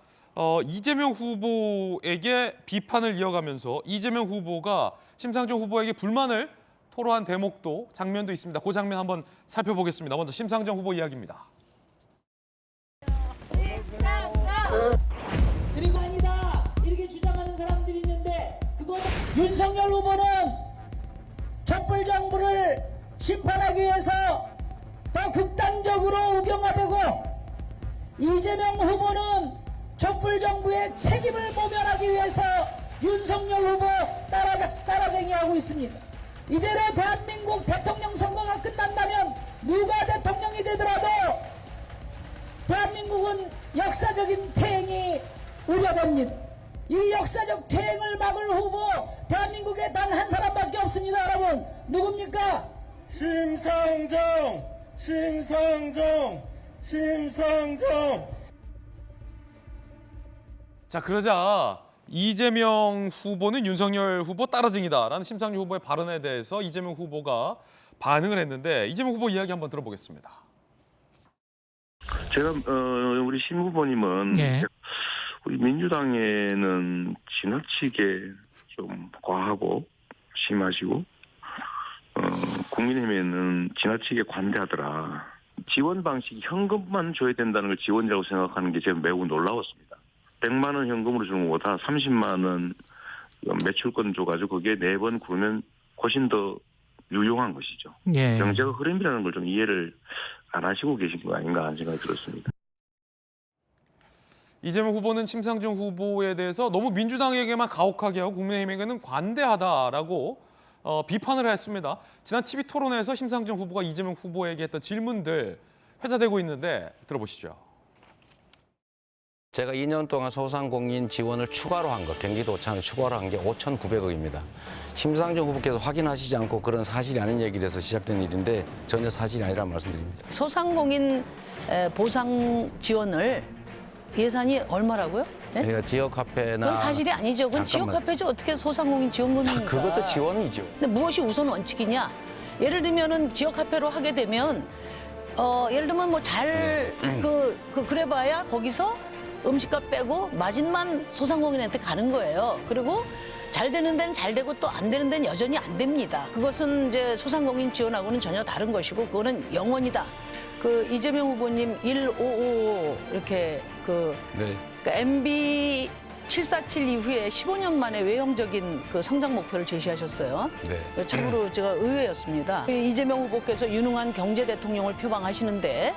이재명 후보에게 비판을 이어가면서 이재명 후보가 심상정 후보에게 불만을 토로한 대목도 장면도 있습니다. 그 장면 한번 살펴보겠습니다. 먼저 심상정 후보 이야기입니다. 그리고 아니다 이렇게 주장하는 사람들이 있는데 그건 윤석열 후보는 촛불 정부를 심판하기 위해서 더 극단적으로 우경화되고 이재명 후보는 촛불 정부의 책임을 모면하기 위해서 윤석열 후보 따라쟁이하고 있습니다. 이대로 대한민국 대통령 선거가 끝난다면 누가 대통령이 되더라도 대한민국은 역사적인 퇴행이 우려됩니다. 이 역사적 퇴행을 막을 후보 대한민국에 단 한 사람밖에 없습니다. 여러분 누굽니까? 심상정. 자, 그러자 이재명 후보는 윤석열 후보 따라쟁이다라는 심상정 후보의 발언에 대해서 이재명 후보가 반응을 했는데 이재명 후보 이야기 한번 들어보겠습니다. 제가 우리 심 후보님은 우리 민주당에는 지나치게 좀 과하고 심하시고 국민의힘에는 지나치게 관대하더라. 지원 방식이 현금만 줘야 된다는 걸 지원이라고 생각하는 게 제가 매우 놀라웠습니다. 100만 원 현금으로 주는 것보다 30만 원 매출권 줘가지고 그게 4번 구르면 훨씬 더 유용한 것이죠. 경제가 흐름이라는 걸 좀 이해를 안 하시고 계신 거 아닌가 하는 생각이 들었습니다. 이재명 후보는 심상정 후보에 대해서 너무 민주당에게만 가혹하게 하고 국민의힘에게는 관대하다라고 비판을 했습니다. 지난 TV 토론에서 심상정 후보가 이재명 후보에게 했던 질문들 회자되고 있는데 들어보시죠. 제가 2년 동안 소상공인 지원을 추가로 한 거, 경기도청을 추가로 한 게 5,900억입니다. 심상정 후보께서 확인하시지 않고 그런 사실이 아닌 얘기를 해서 시작된 일인데 전혀 사실이 아니라는 말씀드립니다. 소상공인 보상 지원을 예산이 얼마라고요? 네? 그러니까 지역 화폐나 그건 사실이 아니죠. 그건 지역 화폐죠. 어떻게 소상공인 지원금입니까? 그것도 지원이죠. 근데 무엇이 우선 원칙이냐? 예를 들면은 지역 화폐로 하게 되면 예를 들면 뭐 잘 그래봐야 거기서 음식값 빼고 마진만 소상공인한테 가는 거예요. 그리고 잘 되는 데는 잘 되고 또 안 되는 데는 여전히 안 됩니다. 그것은 이제 소상공인 지원하고는 전혀 다른 것이고 그거는 영원이다. 그 이재명 후보님 1555 이렇게 네. 그러니까 MB 747 이후에 15년 만에 외형적인 그 성장 목표를 제시하셨어요. 네. 참으로 제가 의외였습니다. 이재명 후보께서 유능한 경제 대통령을 표방하시는데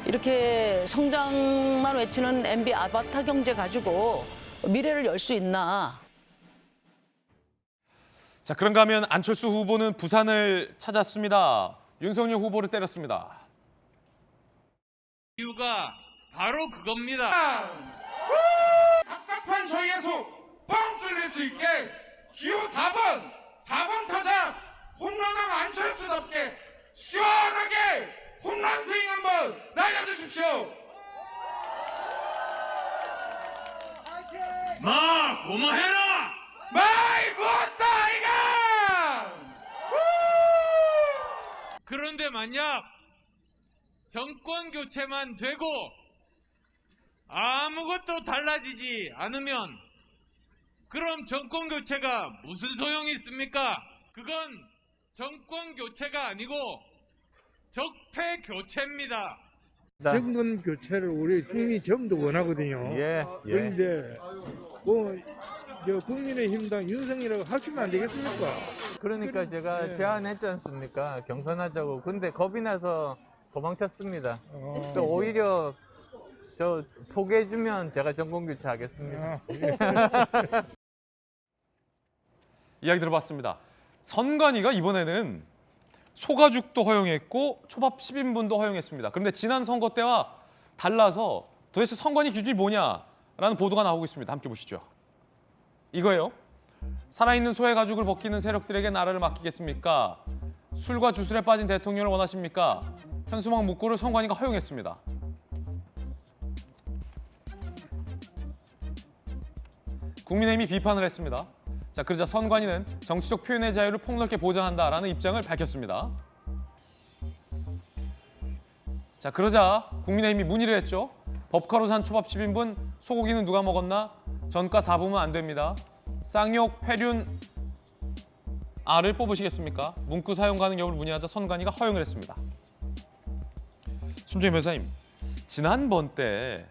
이렇게 성장만 외치는 MB 아바타 경제 가지고 미래를 열 수 있나? 자, 그런가 하면 안철수 후보는 부산을 찾았습니다. 윤석열 후보를 때렸습니다. 이유가 바로 그겁니다. 갑갑한 저희의 속 뻥 뚫릴 수 있게 기호 4번 타자 홈런왕 안철수답게 시원하게 홈런 스윙 한번 날려주십시오. 마 고마해라. 마이 못다 이가. 그런데 만약 정권 교체만 되고 아무것도 달라지지 않으면 그럼 정권 교체가 무슨 소용이 있습니까? 그건 정권 교체가 아니고 적폐 교체입니다. 정권 교체를 우리 국민이 전부 원하거든요. 그런데 국민의힘당 윤석열하고 합치면 안 되겠습니까? 그러니까 제가 제안했지 않습니까? 경선하자고. 근데 겁이 나서 도망쳤습니다. 또 오히려 저 포기해주면 제가 정권 교체하겠습니다. 이야기 들어봤습니다. 선관위가 이번에는 소가죽도 허용했고 초밥 10인분도 허용했습니다. 그런데 지난 선거 때와 달라서 도대체 선관위 기준이 뭐냐라는 보도가 나오고 있습니다. 함께 보시죠. 이거예요. 살아있는 소의 가죽을 벗기는 세력들에게 나라를 맡기겠습니까? 술과 주술에 빠진 대통령을 원하십니까? 현수막 문구를 선관위가 허용했습니다. 국민의힘이 비판을 했습니다. 자, 그러자 선관위는 정치적 표현의 자유를 폭넓게 보장한다라는 입장을 밝혔습니다. 자, 그러자 국민의힘이 문의를 했죠. 법카로 산 초밥 10인분, 소고기는 누가 먹었나? 전가 4부면 안 됩니다. 쌍욕, 폐륜, R을 뽑으시겠습니까? 문구 사용 가능 여부를 문의하자 선관위가 허용을 했습니다. 손정희 변호사님, 지난번 때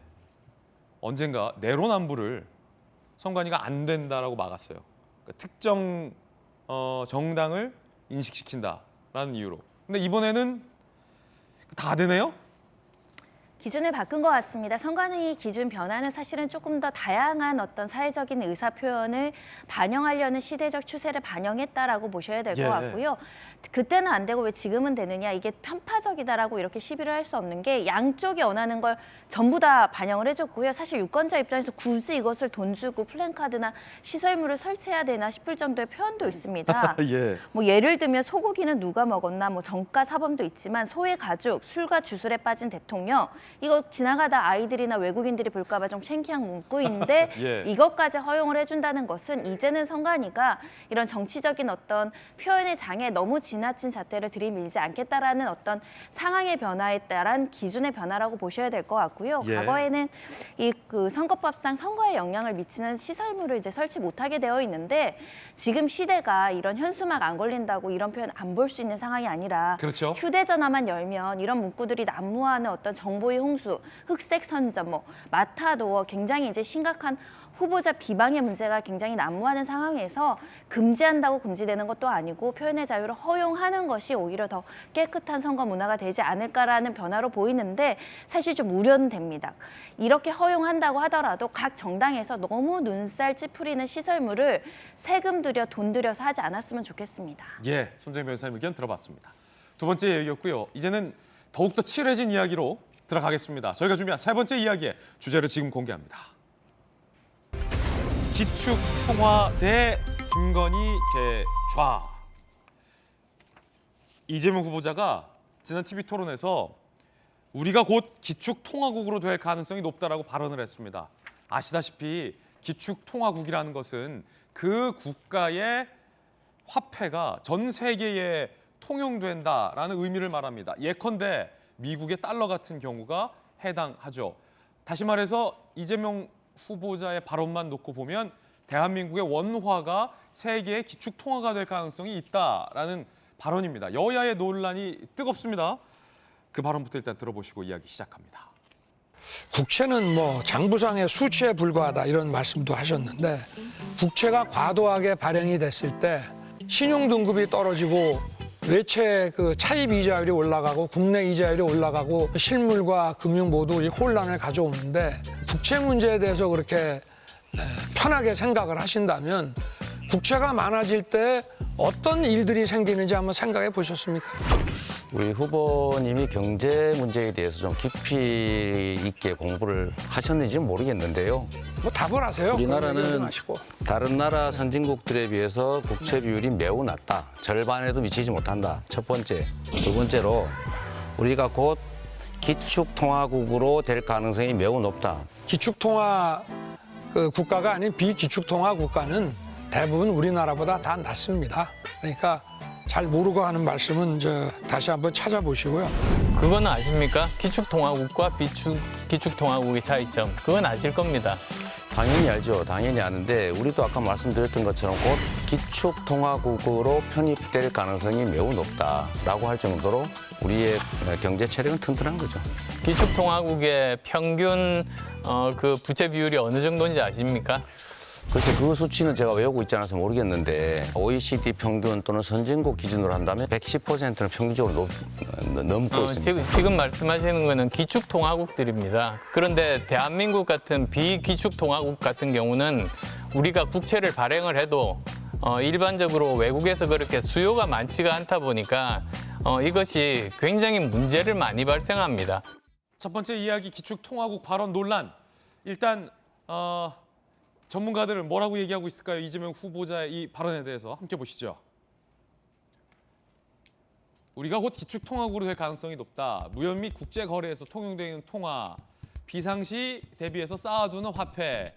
언젠가 내로남불을 선관위가 안 된다라고 막았어요. 그러니까 특정 정당을 인식시킨다라는 이유로. 근데 이번에는 다 되네요? 기준을 바꾼 것 같습니다. 선관위 기준 변화는 사실은 조금 더 다양한 어떤 사회적인 의사 표현을 반영하려는 시대적 추세를 반영했다라고 보셔야 될 것 같고요. 그때는 안 되고 왜 지금은 되느냐, 이게 편파적이다라고 이렇게 시비를 할 수 없는 게 양쪽이 원하는 걸 전부 다 반영을 해줬고요. 사실 유권자 입장에서 굳이 이것을 돈 주고 플랜카드나 시설물을 설치해야 되나 싶을 정도의 표현도 있습니다. 뭐 예를 들면 소고기는 누가 먹었나, 뭐 정가 사범도 있지만 소의 가죽, 술과 주술에 빠진 대통령, 이거 지나가다 아이들이나 외국인들이 볼까 봐 좀 창피한 문구인데 이것까지 허용을 해준다는 것은 이제는 선관위가 이런 정치적인 어떤 표현의 장에 너무 지나친 잣대를 들이밀지 않겠다라는 어떤 상황의 변화에 따른 기준의 변화라고 보셔야 될 것 같고요. 과거에는 이 선거법상 선거에 영향을 미치는 시설물을 이제 설치 못하게 되어 있는데 지금 시대가 이런 현수막 안 걸린다고 이런 표현 안 볼 수 있는 상황이 아니라 휴대전화만 열면 이런 문구들이 난무하는 어떤 정보의 홍수, 흑색 선전, 마타도어 굉장히 이제 심각한 후보자 비방의 문제가 굉장히 난무하는 상황에서 금지한다고 금지되는 것도 아니고 표현의 자유를 허용하는 것이 오히려 더 깨끗한 선거 문화가 되지 않을까라는 변화로 보이는데 사실 좀 우려는 됩니다. 이렇게 허용한다고 하더라도 각 정당에서 너무 눈살 찌푸리는 시설물을 세금 들여 돈 들여서 하지 않았으면 좋겠습니다. 예, 손정희 변호사님 의견 들어봤습니다. 두 번째 얘기였고요. 이제는 더욱더 치열해진 이야기로 들어가겠습니다. 저희가 준비한 세 번째 이야기의 주제를 지금 공개합니다. 기축통화대 김건희 개좌. 이재명 후보자가 지난 TV 토론에서 우리가 곧 기축통화국으로 될 가능성이 높다라고 발언을 했습니다. 아시다시피 기축통화국이라는 것은 그 국가의 화폐가 전 세계에 통용된다라는 의미를 말합니다. 예컨대 미국의 달러 같은 경우가 해당하죠. 다시 말해서 이재명 후보자의 발언만 놓고 보면 대한민국의 원화가 세계의 기축통화가 될 가능성이 있다라는 발언입니다. 여야의 논란이 뜨겁습니다. 그 발언부터 일단 들어보시고 이야기 시작합니다. 국채는 장부상의 수치에 불과하다 이런 말씀도 하셨는데 국채가 과도하게 발행이 됐을 때 신용 등급이 떨어지고 외채 그 차입 이자율이 올라가고 국내 이자율이 올라가고 실물과 금융 모두 혼란을 가져오는데 국채 문제에 대해서 그렇게 편하게 생각을 하신다면 국채가 많아질 때 어떤 일들이 생기는지 한번 생각해 보셨습니까? 우리 후보님이 경제 문제에 대해서 좀 깊이 있게 공부를 하셨는지 모르겠는데요. 답을 하세요. 우리나라는 다른 나라 선진국들에 비해서 국채 비율이 매우 낮다. 절반에도 미치지 못한다. 첫 번째. 두 번째로 우리가 곧 기축통화국으로 될 가능성이 매우 높다. 기축통화 국가가 아닌 비기축통화 국가는 대부분 우리나라보다 다 낮습니다. 그러니까 잘 모르고 하는 말씀은 다시 한번 찾아보시고요. 그건 아십니까? 기축통화국과 기축통화국의 차이점. 그건 아실 겁니다. 당연히 알죠. 당연히 아는데 우리도 아까 말씀드렸던 것처럼 곧 기축통화국으로 편입될 가능성이 매우 높다라고 할 정도로 우리의 경제 체력은 튼튼한 거죠. 기축통화국의 평균 그 부채 비율이 어느 정도인지 아십니까? 글쎄 그 수치는 제가 외우고 있지 않아서 모르겠는데 OECD 평균 또는 선진국 기준으로 한다면 110%는 평균적으로 넘고 있습니다. 지금 말씀하시는 거는 기축통화국들입니다. 그런데 대한민국 같은 비기축통화국 같은 경우는 우리가 국채를 발행을 해도 일반적으로 외국에서 그렇게 수요가 많지가 않다 보니까 이것이 굉장히 문제를 많이 발생합니다. 첫 번째 이야기 기축통화국 발언 논란. 일단 전문가들은 뭐라고 얘기하고 있을까요? 이재명 후보자의 이 발언에 대해서 함께 보시죠. 우리가 곧 기축통화국으로 될 가능성이 높다. 무역 및 국제거래에서 통용되는 통화, 비상시 대비해서 쌓아두는 화폐,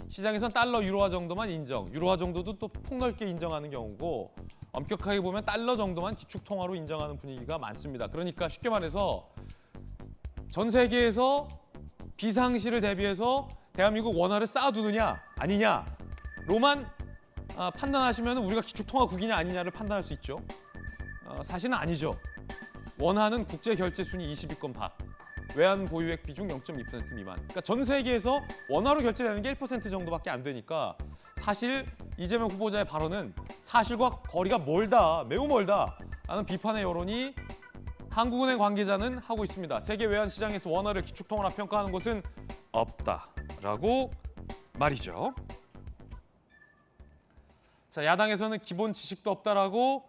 시장에선 달러, 유로화 정도만 인정, 유로화 정도도 또 폭넓게 인정하는 경우고 엄격하게 보면 달러 정도만 기축통화로 인정하는 분위기가 많습니다. 그러니까 쉽게 말해서 전 세계에서 비상시를 대비해서 대한민국 원화를 쌓아두느냐 아니냐로만 판단하시면 우리가 기축통화국이냐 아니냐를 판단할 수 있죠. 사실은 아니죠. 원화는 국제결제 순위 20위권 밖, 외환 보유액 비중 0.2% 미만. 그러니까 전 세계에서 원화로 결제되는 게 1% 정도밖에 안 되니까 사실 이재명 후보자의 발언은 사실과 거리가 멀다, 매우 멀다 라는 비판의 여론이 한국은행 관계자는 하고 있습니다. 세계 외환 시장에서 원화를 기축통화라 평가하는 곳은 없다라고 말이죠. 자, 야당에서는 기본 지식도 없다라고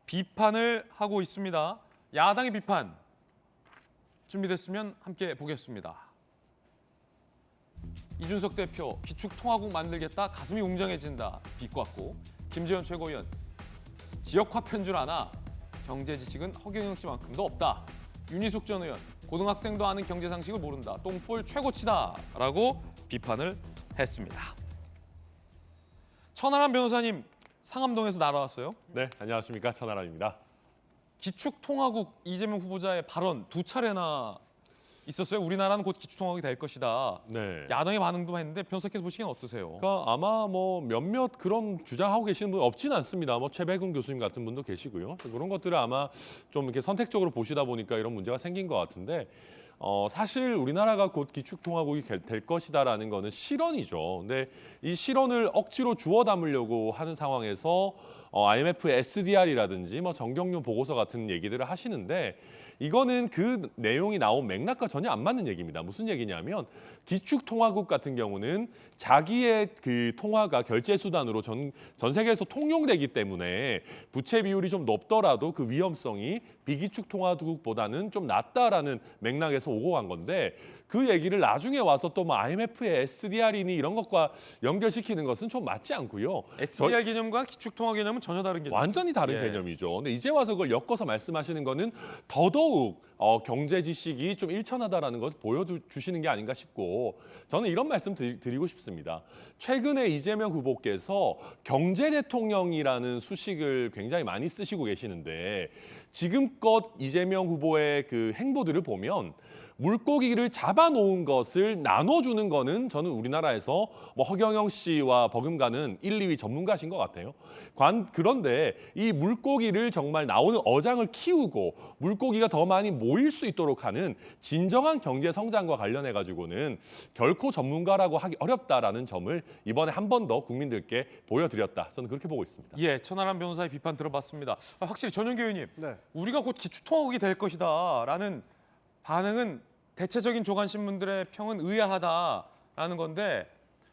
비판을 하고 있습니다. 야당의 비판 준비됐으면 함께 보겠습니다. 이준석 대표 기축통화국 만들겠다 가슴이 웅장해진다 비꼬았고, 김재현 최고위원 지역화 편줄 하나 경제 지식은 허경영 씨만큼도 없다. 윤희숙 전 의원 고등학생도 아는 경제 상식을 모른다. 똥볼 최고치다라고 비판을 했습니다. 천하람 변호사님 상암동에서 날아왔어요. 네, 안녕하십니까. 천하람입니다. 기축통화국 이재명 후보자의 발언 두 차례나 있었어요. 우리나라는 곧 기축통화국이 될 것이다. 네. 야당의 반응도 했는데 변호사께서 보시기엔 어떠세요? 그러니까 아마 몇몇 그런 주장하고 계시는 분 없지는 않습니다. 최백운 교수님 같은 분도 계시고요. 그런 것들을 아마 좀 이렇게 선택적으로 보시다 보니까 이런 문제가 생긴 것 같은데 사실 우리나라가 곧 기축통화국이 될 것이다라는 거는 실언이죠. 근데 이 실언을 억지로 주워 담으려고 하는 상황에서 IMF SDR이라든지 뭐 정경련 보고서 같은 얘기들을 하시는데 이거는 그 내용이 나온 맥락과 전혀 안 맞는 얘기입니다. 무슨 얘기냐면 기축통화국 같은 경우는 자기의 그 통화가 결제 수단으로 전 세계에서 통용되기 때문에 부채 비율이 좀 높더라도 그 위험성이 비기축통화국보다는 좀 낮다라는 맥락에서 오고 간 건데 그 얘기를 나중에 와서 또 뭐 IMF의 SDR이니 이런 것과 연결시키는 것은 좀 맞지 않고요. SDR 개념과 기축통화 개념은 전혀 다른 개념. 완전히 다른 개념이죠. 근데 이제 와서 그걸 엮어서 말씀하시는 거는 더더욱 경제 지식이 좀 일천하다라는 것을 보여주시는 게 아닌가 싶고 저는 이런 말씀 드리고 싶습니다. 최근에 이재명 후보께서 경제 대통령이라는 수식을 굉장히 많이 쓰시고 계시는데 지금껏 이재명 후보의 그 행보들을 보면 물고기를 잡아놓은 것을 나눠주는 거는 저는 우리나라에서 뭐 허경영 씨와 버금가는 1, 2위 전문가신 것 같아요. 그런데 이 물고기를 정말 나오는 어장을 키우고 물고기가 더 많이 모일 수 있도록 하는 진정한 경제 성장과 관련해 가지고는 결코 전문가라고 하기 어렵다라는 점을 이번에 한 번 더 국민들께 보여드렸다. 저는 그렇게 보고 있습니다. 예, 천하람 변호사의 비판 들어봤습니다. 확실히 전용기 의원님, 우리가 곧 기축통화국이 될 것이다라는 반응은 대체적인 조간 신문들의 평은 의아하다라는 건데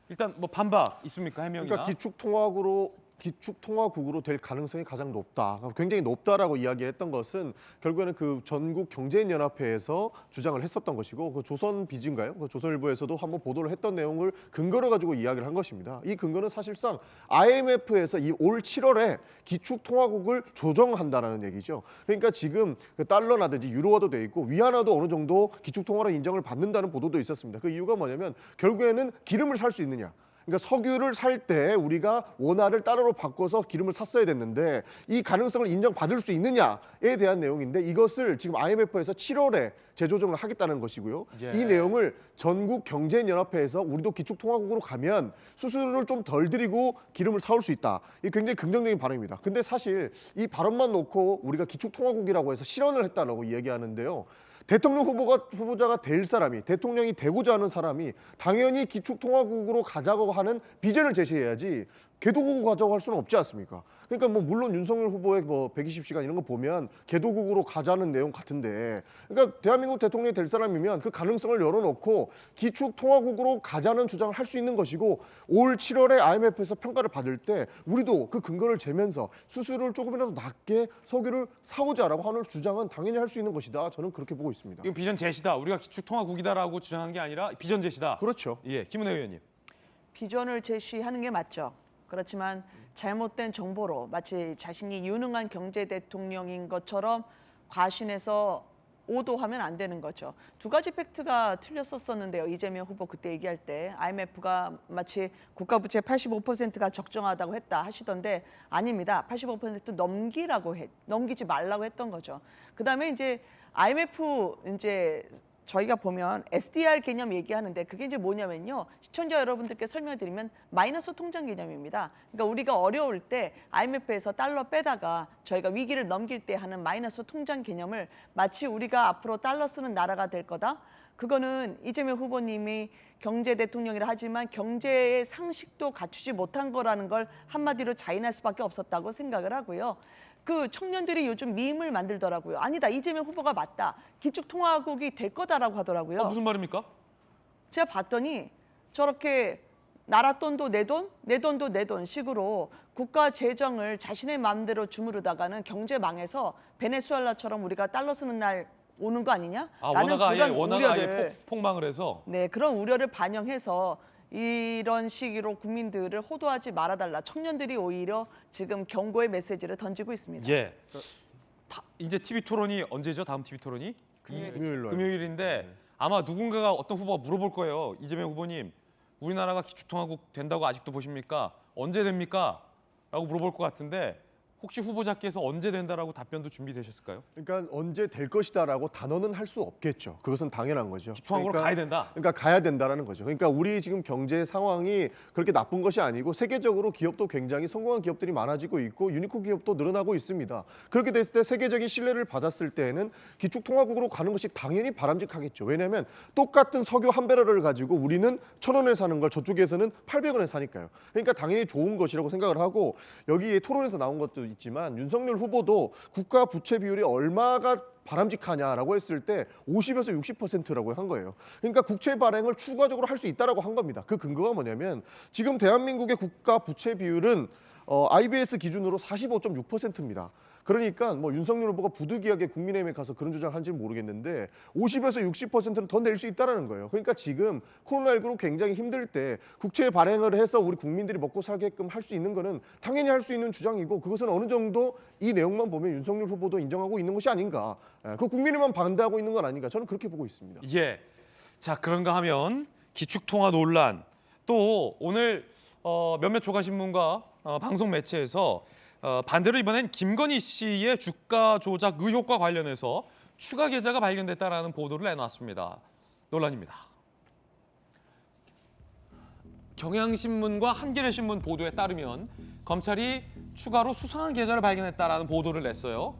일단 뭐 반박 있습니까? 해명이나? 그러니까 기축통화국으로 될 가능성이 가장 높다. 굉장히 높다라고 이야기했던 것은 결국에는 그 전국 경제인연합회에서 주장을 했었던 것이고 그 조선비즈인가요? 그 조선일보에서도 한번 보도를 했던 내용을 근거로 가지고 이야기를 한 것입니다. 이 근거는 사실상 IMF에서 이 올 7월에 기축통화국을 조정한다는 얘기죠. 그러니까 지금 그 달러라든지 유로화도 돼 있고 위안화도 어느 정도 기축통화로 인정을 받는다는 보도도 있었습니다. 그 이유가 뭐냐면 결국에는 기름을 살 수 있느냐. 그러니까 석유를 살 때 우리가 원화를 달러로 바꿔서 기름을 샀어야 됐는데 이 가능성을 인정받을 수 있느냐에 대한 내용인데 이것을 지금 IMF에서 7월에 재조정을 하겠다는 것이고요. 예. 이 내용을 전국 경제인연합회에서 우리도 기축통화국으로 가면 수수료를 좀 덜 들이고 기름을 사올 수 있다. 이게 굉장히 긍정적인 발언입니다. 근데 사실 이 발언만 놓고 우리가 기축통화국이라고 해서 실언을 했다라고 얘기하는데요. 대통령 후보자가 될 사람이, 대통령이 되고자 하는 사람이 당연히 기축통화국으로 가자고 하는 비전을 제시해야지 개도국으로 가자고 할 수는 없지 않습니까? 그러니까 뭐 물론 윤석열 후보의 뭐 120시간 이런 거 보면 개도국으로 가자는 내용 같은데 그러니까 대한민국 대통령이 될 사람이면 그 가능성을 열어놓고 기축통화국으로 가자는 주장을 할 수 있는 것이고 올 7월에 IMF에서 평가를 받을 때 우리도 그 근거를 재면서 수수료를 조금이라도 낮게 석유를 사오자라고 하는 주장은 당연히 할 수 있는 것이다. 저는 그렇게 보고 있습니다. 이건 비전 제시다. 우리가 기축통화국이다라고 주장한 게 아니라 비전 제시다. 그렇죠. 예, 김은혜 의원님. 비전을 제시하는 게 맞죠. 그렇지만 잘못된 정보로 마치 자신이 유능한 경제 대통령인 것처럼 과신해서 오도하면 안 되는 거죠. 두 가지 팩트가 틀렸었는데요. 이재명 후보 그때 얘기할 때 IMF가 마치 국가 부채 85%가 적정하다고 했다 하시던데 아닙니다. 85% 넘기지 말라고 했던 거죠. 그다음에 이제 IMF 이제 저희가 보면 SDR 개념 얘기하는데 그게 이제 뭐냐면요. 시청자 여러분들께 설명드리면 마이너스 통장 개념입니다. 그러니까 우리가 어려울 때 IMF에서 달러 빼다가 저희가 위기를 넘길 때 하는 마이너스 통장 개념을 마치 우리가 앞으로 달러 쓰는 나라가 될 거다. 그거는 이재명 후보님이 경제 대통령이라 하지만 경제의 상식도 갖추지 못한 거라는 걸 한마디로 자인할 수밖에 없었다고 생각을 하고요. 그 청년들이 요즘 밈을 만들더라고요. 아니다, 이재명 후보가 맞다. 기축통화국이 될 거다라고 하더라고요. 무슨 말입니까? 제가 봤더니 저렇게 나라 돈도 내 돈, 내 돈도 내 돈 식으로 국가 재정을 자신의 마음대로 주무르다가는 경제 망해서 베네수엘라처럼 우리가 달러 쓰는 날 오는 거 아니냐? 라는 원화가 아예 폭망을 해서 네, 그런 우려를 반영해서 이런 식으로 국민들을 호도하지 말아달라. 청년들이 오히려 지금 경고의 메시지를 던지고 있습니다. 예. 이제 TV 토론이 언제죠? 다음 TV 토론이? 금요일인데 아마 누군가가 어떤 후보가 물어볼 거예요. 이재명 후보님, 우리나라가 기축통화국 된다고 아직도 보십니까? 언제 됩니까? 라고 물어볼 것 같은데 혹시 후보자께서 언제 된다라고 답변도 준비되셨을까요? 그러니까 언제 될 것이다라고 단언은 할 수 없겠죠. 그것은 당연한 거죠. 기초항으로 가야 된다. 그러니까 가야 된다라는 거죠. 그러니까 우리 지금 경제 상황이 그렇게 나쁜 것이 아니고 세계적으로 기업도 굉장히 성공한 기업들이 많아지고 있고 유니콘 기업도 늘어나고 있습니다. 그렇게 됐을 때 세계적인 신뢰를 받았을 때에는 기축통화국으로 가는 것이 당연히 바람직하겠죠. 왜냐하면 똑같은 석유 한 배럴을 가지고 우리는 1,000원에 사는 걸 저쪽에서는 800원에 사니까요. 그러니까 당연히 좋은 것이라고 생각을 하고 여기에 토론에서 나온 것도 있지만 윤석열 후보도 국가 부채 비율이 얼마가 바람직하냐라고 했을 때 50에서 60%라고 한 거예요. 그러니까 국채 발행을 추가적으로 할 수 있다라고 한 겁니다. 그 근거가 뭐냐면 지금 대한민국의 국가 부채 비율은 IBS 기준으로 45.6%입니다. 그러니까 뭐 윤석열 후보가 부득이하게 국민의힘에 가서 그런 주장한지는 모르겠는데 50에서 60%는 더 낼 수 있다는 거예요. 그러니까 지금 코로나19로 굉장히 힘들 때 국채 발행을 해서 우리 국민들이 먹고 살게끔 할 수 있는 거는 당연히 할 수 있는 주장이고 그것은 어느 정도 이 내용만 보면 윤석열 후보도 인정하고 있는 것이 아닌가. 그 국민의힘만 반대하고 있는 건 아닌가. 저는 그렇게 보고 있습니다. 예. 자, 그런가 하면 기축통화 논란 또 오늘 몇몇 조간신문과 방송 매체에서 반대로 이번엔 김건희 씨의 주가 조작 의혹과 관련해서 추가 계좌가 발견됐다라는 보도를 내놨습니다. 논란입니다. 경향신문과 한겨레신문 보도에 따르면 검찰이 추가로 수상한 계좌를 발견했다라는 보도를 냈어요.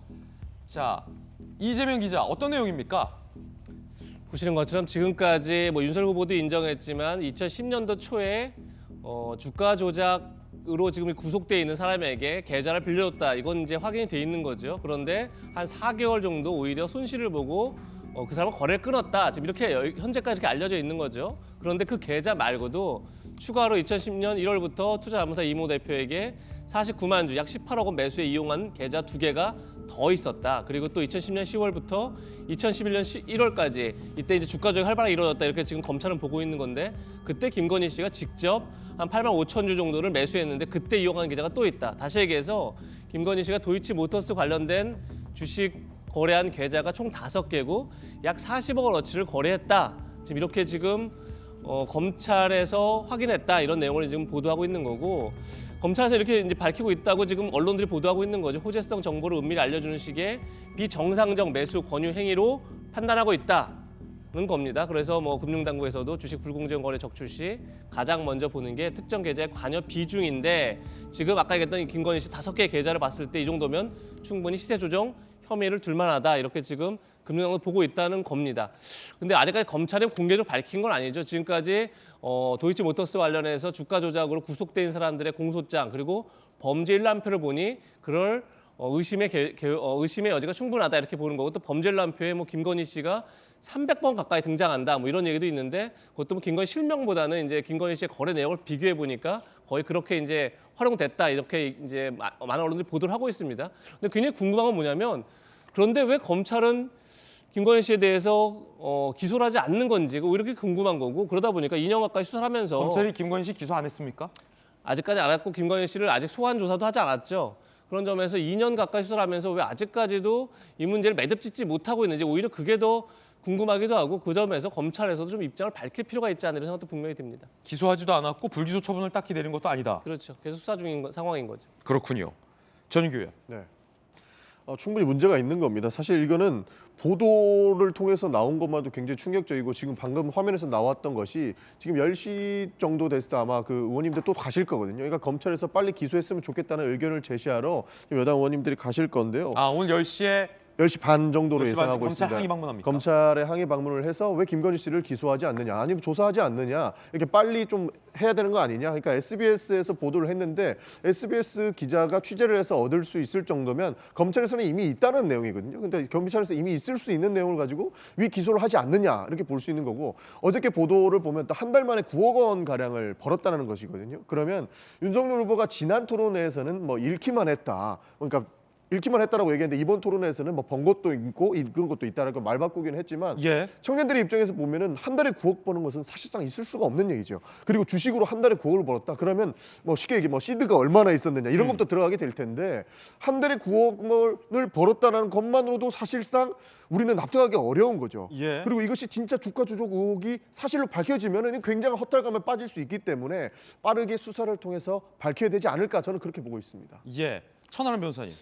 자, 이재명 기자 어떤 내용입니까? 보시는 것처럼 지금까지 뭐 윤석열 후보도 인정했지만 2010년도 초에 주가 조작으로 지금 구속돼 있는 사람에게 계좌를 빌려줬다. 이건 이제 확인이 돼 있는 거죠. 그런데 한 4개월 정도 오히려 손실을 보고 그 사람은 거래를 끊었다. 지금 이렇게 현재까지 이렇게 알려져 있는 거죠. 그런데 그 계좌 말고도 추가로 2010년 1월부터 투자자문사 이모 대표에게 49만 주, 약 18억 원 매수에 이용한 계좌 2개가 더 있었다. 그리고 또 2010년 10월부터 2011년 1월까지 이때 이제 주가 조작이 활발하게 이루어졌다. 이렇게 지금 검찰은 보고 있는 건데 그때 김건희 씨가 직접 한 8만 5천 주 정도를 매수했는데 그때 이용한 계좌가 또 있다. 다시 얘기해서 김건희 씨가 도이치모터스 관련된 주식 거래한 계좌가 총 5개고 약 40억 원어치를 거래했다. 지금 이렇게 지금 검찰에서 확인했다. 이런 내용을 지금 보도하고 있는 거고 검찰에서 이렇게 이제 밝히고 있다고 지금 언론들이 보도하고 있는 거죠. 호재성 정보를 은밀히 알려주는 식의 비정상적 매수 권유 행위로 판단하고 있다는 겁니다. 그래서 뭐 금융당국에서도 주식 불공정 거래 적출 시 가장 먼저 보는 게 특정 계좌의 관여 비중인데 지금 아까 얘기했던 김건희 씨 5개의 계좌를 봤을 때 이 정도면 충분히 시세 조정 혐의를 둘만하다. 이렇게 지금 금융당국도 보고 있다는 겁니다. 근데 아직까지 검찰이 공개적으로 밝힌 건 아니죠. 지금까지 도이치모터스 관련해서 주가 조작으로 구속된 사람들의 공소장 그리고 범죄 일람표를 보니 그럴 의심의 여지가 충분하다 이렇게 보는 거고 또 범죄 일람표에 뭐 김건희 씨가 300번 가까이 등장한다 뭐 이런 얘기도 있는데 그것도 뭐 김건희 실명보다는 이제 김건희 씨의 거래 내역을 비교해 보니까 거의 그렇게 이제 활용됐다 이렇게 이제 많은 언론들이 보도를 하고 있습니다. 근데 굉장히 궁금한 건 뭐냐면 그런데 왜 검찰은 김건희 씨에 대해서 기소를 하지 않는 건지 이렇게 궁금한 거고 그러다 보니까 2년 가까이 수사를 하면서 검찰이 김건희 씨 기소 안 했습니까? 아직까지 안 했고 김건희 씨를 아직 소환 조사도 하지 않았죠. 그런 점에서 2년 가까이 수사를 하면서 왜 아직까지도 이 문제를 매듭짓지 못하고 있는지 오히려 그게 더 궁금하기도 하고 그 점에서 검찰에서도 좀 입장을 밝힐 필요가 있지 않나 이런 생각도 분명히 듭니다. 기소하지도 않았고 불기소 처분을 딱히 내린 것도 아니다. 그렇죠. 계속 수사 중인 상황인 거죠. 그렇군요. 전인규 의원. 네. 충분히 문제가 있는 겁니다. 사실 이거는 보도를 통해서 나온 것만도 굉장히 충격적이고 지금 방금 화면에서 나왔던 것이 지금 10시 정도 됐을 때 아마 그 의원님들 또 가실 거거든요. 그러니까 검찰에서 빨리 기소했으면 좋겠다는 의견을 제시하러 여당 의원님들이 가실 건데요. 오늘 10시에 10시 반 정도로 10시 반 예상하고 검찰 있습니다. 항의 방문합니까? 검찰에 항의 방문을 해서 왜 김건희 씨를 기소하지 않느냐, 아니면 조사하지 않느냐, 이렇게 빨리 좀 해야 되는 거 아니냐. 그러니까 SBS에서 보도를 했는데 SBS 기자가 취재를 해서 얻을 수 있을 정도면 검찰에서는 이미 있다는 내용이거든요. 근데 검찰에서 이미 있을 수 있는 내용을 가지고 왜 기소를 하지 않느냐 이렇게 볼 수 있는 거고 어저께 보도를 보면 또 한 달 만에 9억 원 가량을 벌었다는 것이거든요. 그러면 윤석열 후보가 지난 토론회에서는 뭐 잃기만 했다. 그러니까 읽기만 했다라고 얘기했는데 이번 토론회에서는 뭐 번 것도 있고 읽은 것도 있다라고 말 바꾸긴 했지만 청년들의 입장에서 보면은 한 달에 9억 버는 것은 사실상 있을 수가 없는 얘기죠. 그리고 주식으로 한 달에 9억을 벌었다. 그러면 뭐 쉽게 얘기 뭐 시드가 얼마나 있었느냐 이런 것도 들어가게 될 텐데 한 달에 9억을 벌었다는 것만으로도 사실상 우리는 납득하기 어려운 거죠. 그리고 이것이 진짜 주가 조작 의혹이 사실로 밝혀지면 굉장한 허탈감에 빠질 수 있기 때문에 빠르게 수사를 통해서 밝혀야 되지 않을까 저는 그렇게 보고 있습니다. 천하람 변호사님.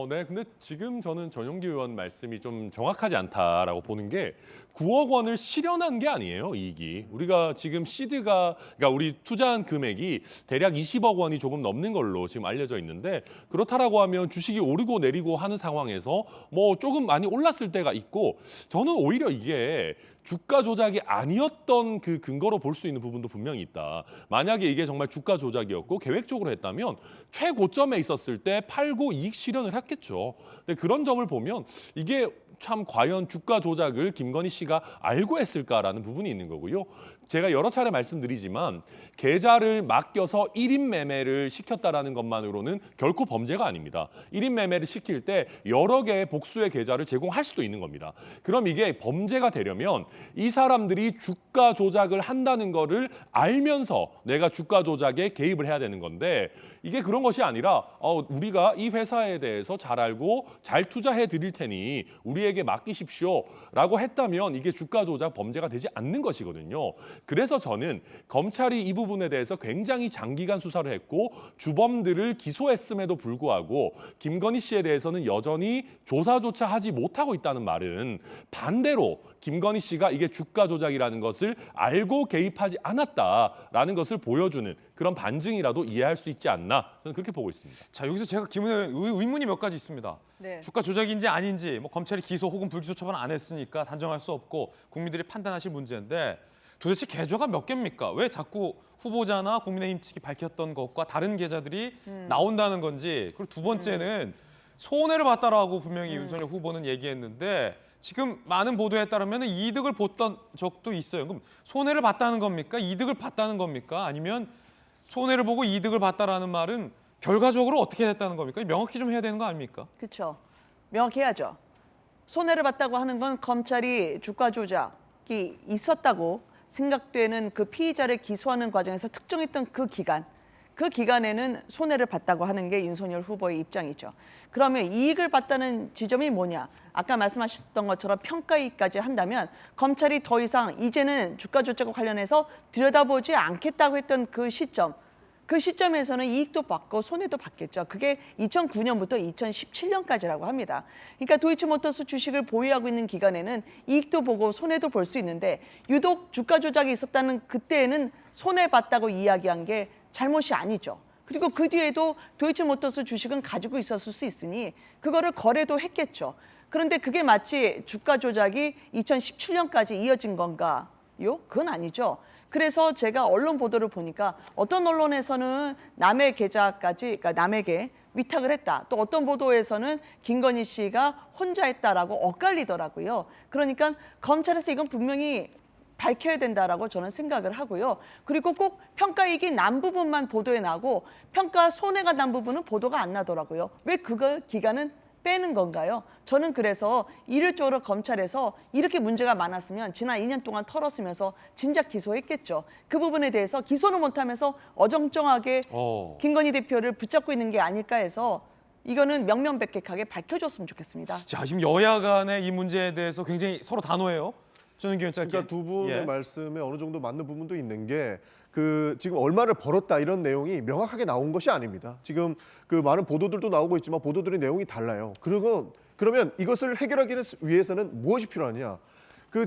네. 근데 지금 저는 전용기 의원 말씀이 좀 정확하지 않다라고 보는 게 9억 원을 실현한 게 아니에요, 이익이. 우리가 지금 시드가, 그러니까 우리 투자한 금액이 대략 20억 원이 조금 넘는 걸로 지금 알려져 있는데, 그렇다라고 하면 주식이 오르고 내리고 하는 상황에서 뭐 조금 많이 올랐을 때가 있고, 저는 오히려 이게 주가 조작이 아니었던 그 근거로 볼 수 있는 부분도 분명히 있다. 만약에 이게 정말 주가 조작이었고 계획적으로 했다면 최고점에 있었을 때 팔고 이익 실현을 했겠죠. 근데 그런 점을 보면 이게 참 과연 주가 조작을 김건희 씨가 알고 했을까라는 부분이 있는 거고요. 제가 여러 차례 말씀드리지만 계좌를 맡겨서 1인 매매를 시켰다라는 것만으로는 결코 범죄가 아닙니다. 1인 매매를 시킬 때 여러 개의 복수의 계좌를 제공할 수도 있는 겁니다. 그럼 이게 범죄가 되려면 이 사람들이 주가 조작을 한다는 거를 알면서 내가 주가 조작에 개입을 해야 되는 건데, 이게 그런 것이 아니라 우리가 이 회사에 대해서 잘 알고 잘 투자해 드릴 테니 우리에게 맡기십시오라고 했다면 이게 주가 조작 범죄가 되지 않는 것이거든요. 그래서 저는 검찰이 이 부분에 대해서 굉장히 장기간 수사를 했고 주범들을 기소했음에도 불구하고 김건희 씨에 대해서는 여전히 조사조차 하지 못하고 있다는 말은 반대로 김건희 씨가 이게 주가 조작이라는 것을 알고 개입하지 않았다라는 것을 보여주는 그런 반증이라도 이해할 수 있지 않나, 저는 그렇게 보고 있습니다. 자, 여기서 제가 의문이 몇 가지 있습니다. 네. 주가 조작인지 아닌지 뭐 검찰이 기소 혹은 불기소 처분 안 했으니까 단정할 수 없고 국민들이 판단하실 문제인데, 도대체 계좌가 몇 개입니까? 왜 자꾸 후보자나 국민의힘 측이 밝혔던 것과 다른 계좌들이 나온다는 건지, 그리고 두 번째는 손해를 봤다라고 분명히 윤석열 후보는 얘기했는데 지금 많은 보도에 따르면 이득을 봤던 적도 있어요. 그럼 손해를 봤다는 겁니까? 이득을 봤다는 겁니까? 아니면 손해를 보고 이득을 봤다라는 말은 결과적으로 어떻게 됐다는 겁니까? 명확히 좀 해야 되는 거 아닙니까? 그렇죠. 명확히 해야죠. 손해를 봤다고 하는 건 검찰이 주가 조작이 있었다고 생각되는 그 피의자를 기소하는 과정에서 특정했던 그 기간에는 손해를 봤다고 하는 게 윤석열 후보의 입장이죠. 그러면 이익을 봤다는 지점이 뭐냐? 아까 말씀하셨던 것처럼 평가이익까지 한다면 검찰이 더 이상 이제는 주가 조작과 관련해서 들여다보지 않겠다고 했던 그 시점에서는 이익도 받고 손해도 받겠죠. 그게 2009년부터 2017년까지라고 합니다. 그러니까 도이치모터스 주식을 보유하고 있는 기간에는 이익도 보고 손해도 볼 수 있는데, 유독 주가 조작이 있었다는 그때에는 손해봤다고 이야기한 게 잘못이 아니죠. 그리고 그 뒤에도 도이치모터스 주식은 가지고 있었을 수 있으니 그거를 거래도 했겠죠. 그런데 그게 마치 주가 조작이 2017년까지 이어진 건가요? 그건 아니죠. 그래서 제가 언론 보도를 보니까 어떤 언론에서는 남의 계좌까지, 그러니까 남에게 위탁을 했다. 또 어떤 보도에서는 김건희 씨가 혼자 했다라고 엇갈리더라고요. 그러니까 검찰에서 이건 분명히 밝혀야 된다라고 저는 생각을 하고요. 그리고 꼭 평가이익이 난 부분만 보도에 나고 평가 손해가 난 부분은 보도가 안 나더라고요. 왜 그거 기간은 빼는 건가요? 저는 그래서 일률적으로 검찰에서 이렇게 문제가 많았으면 지난 2년 동안 털었으면서 진작 기소했겠죠. 그 부분에 대해서 기소는 못하면서 어정쩡하게 김건희 대표를 붙잡고 있는 게 아닐까 해서 이거는 명명백백하게 밝혀줬으면 좋겠습니다. 자, 지금 여야 간의 이 문제에 대해서 굉장히 서로 단호해요. 전용기 위원장. 그러니까 두 분의 말씀에 어느 정도 맞는 부분도 있는 게, 지금 얼마를 벌었다 이런 내용이 명확하게 나온 것이 아닙니다. 지금 많은 보도들도 나오고 있지만 보도들의 내용이 달라요. 그러면 이것을 해결하기 위해서는 무엇이 필요하냐?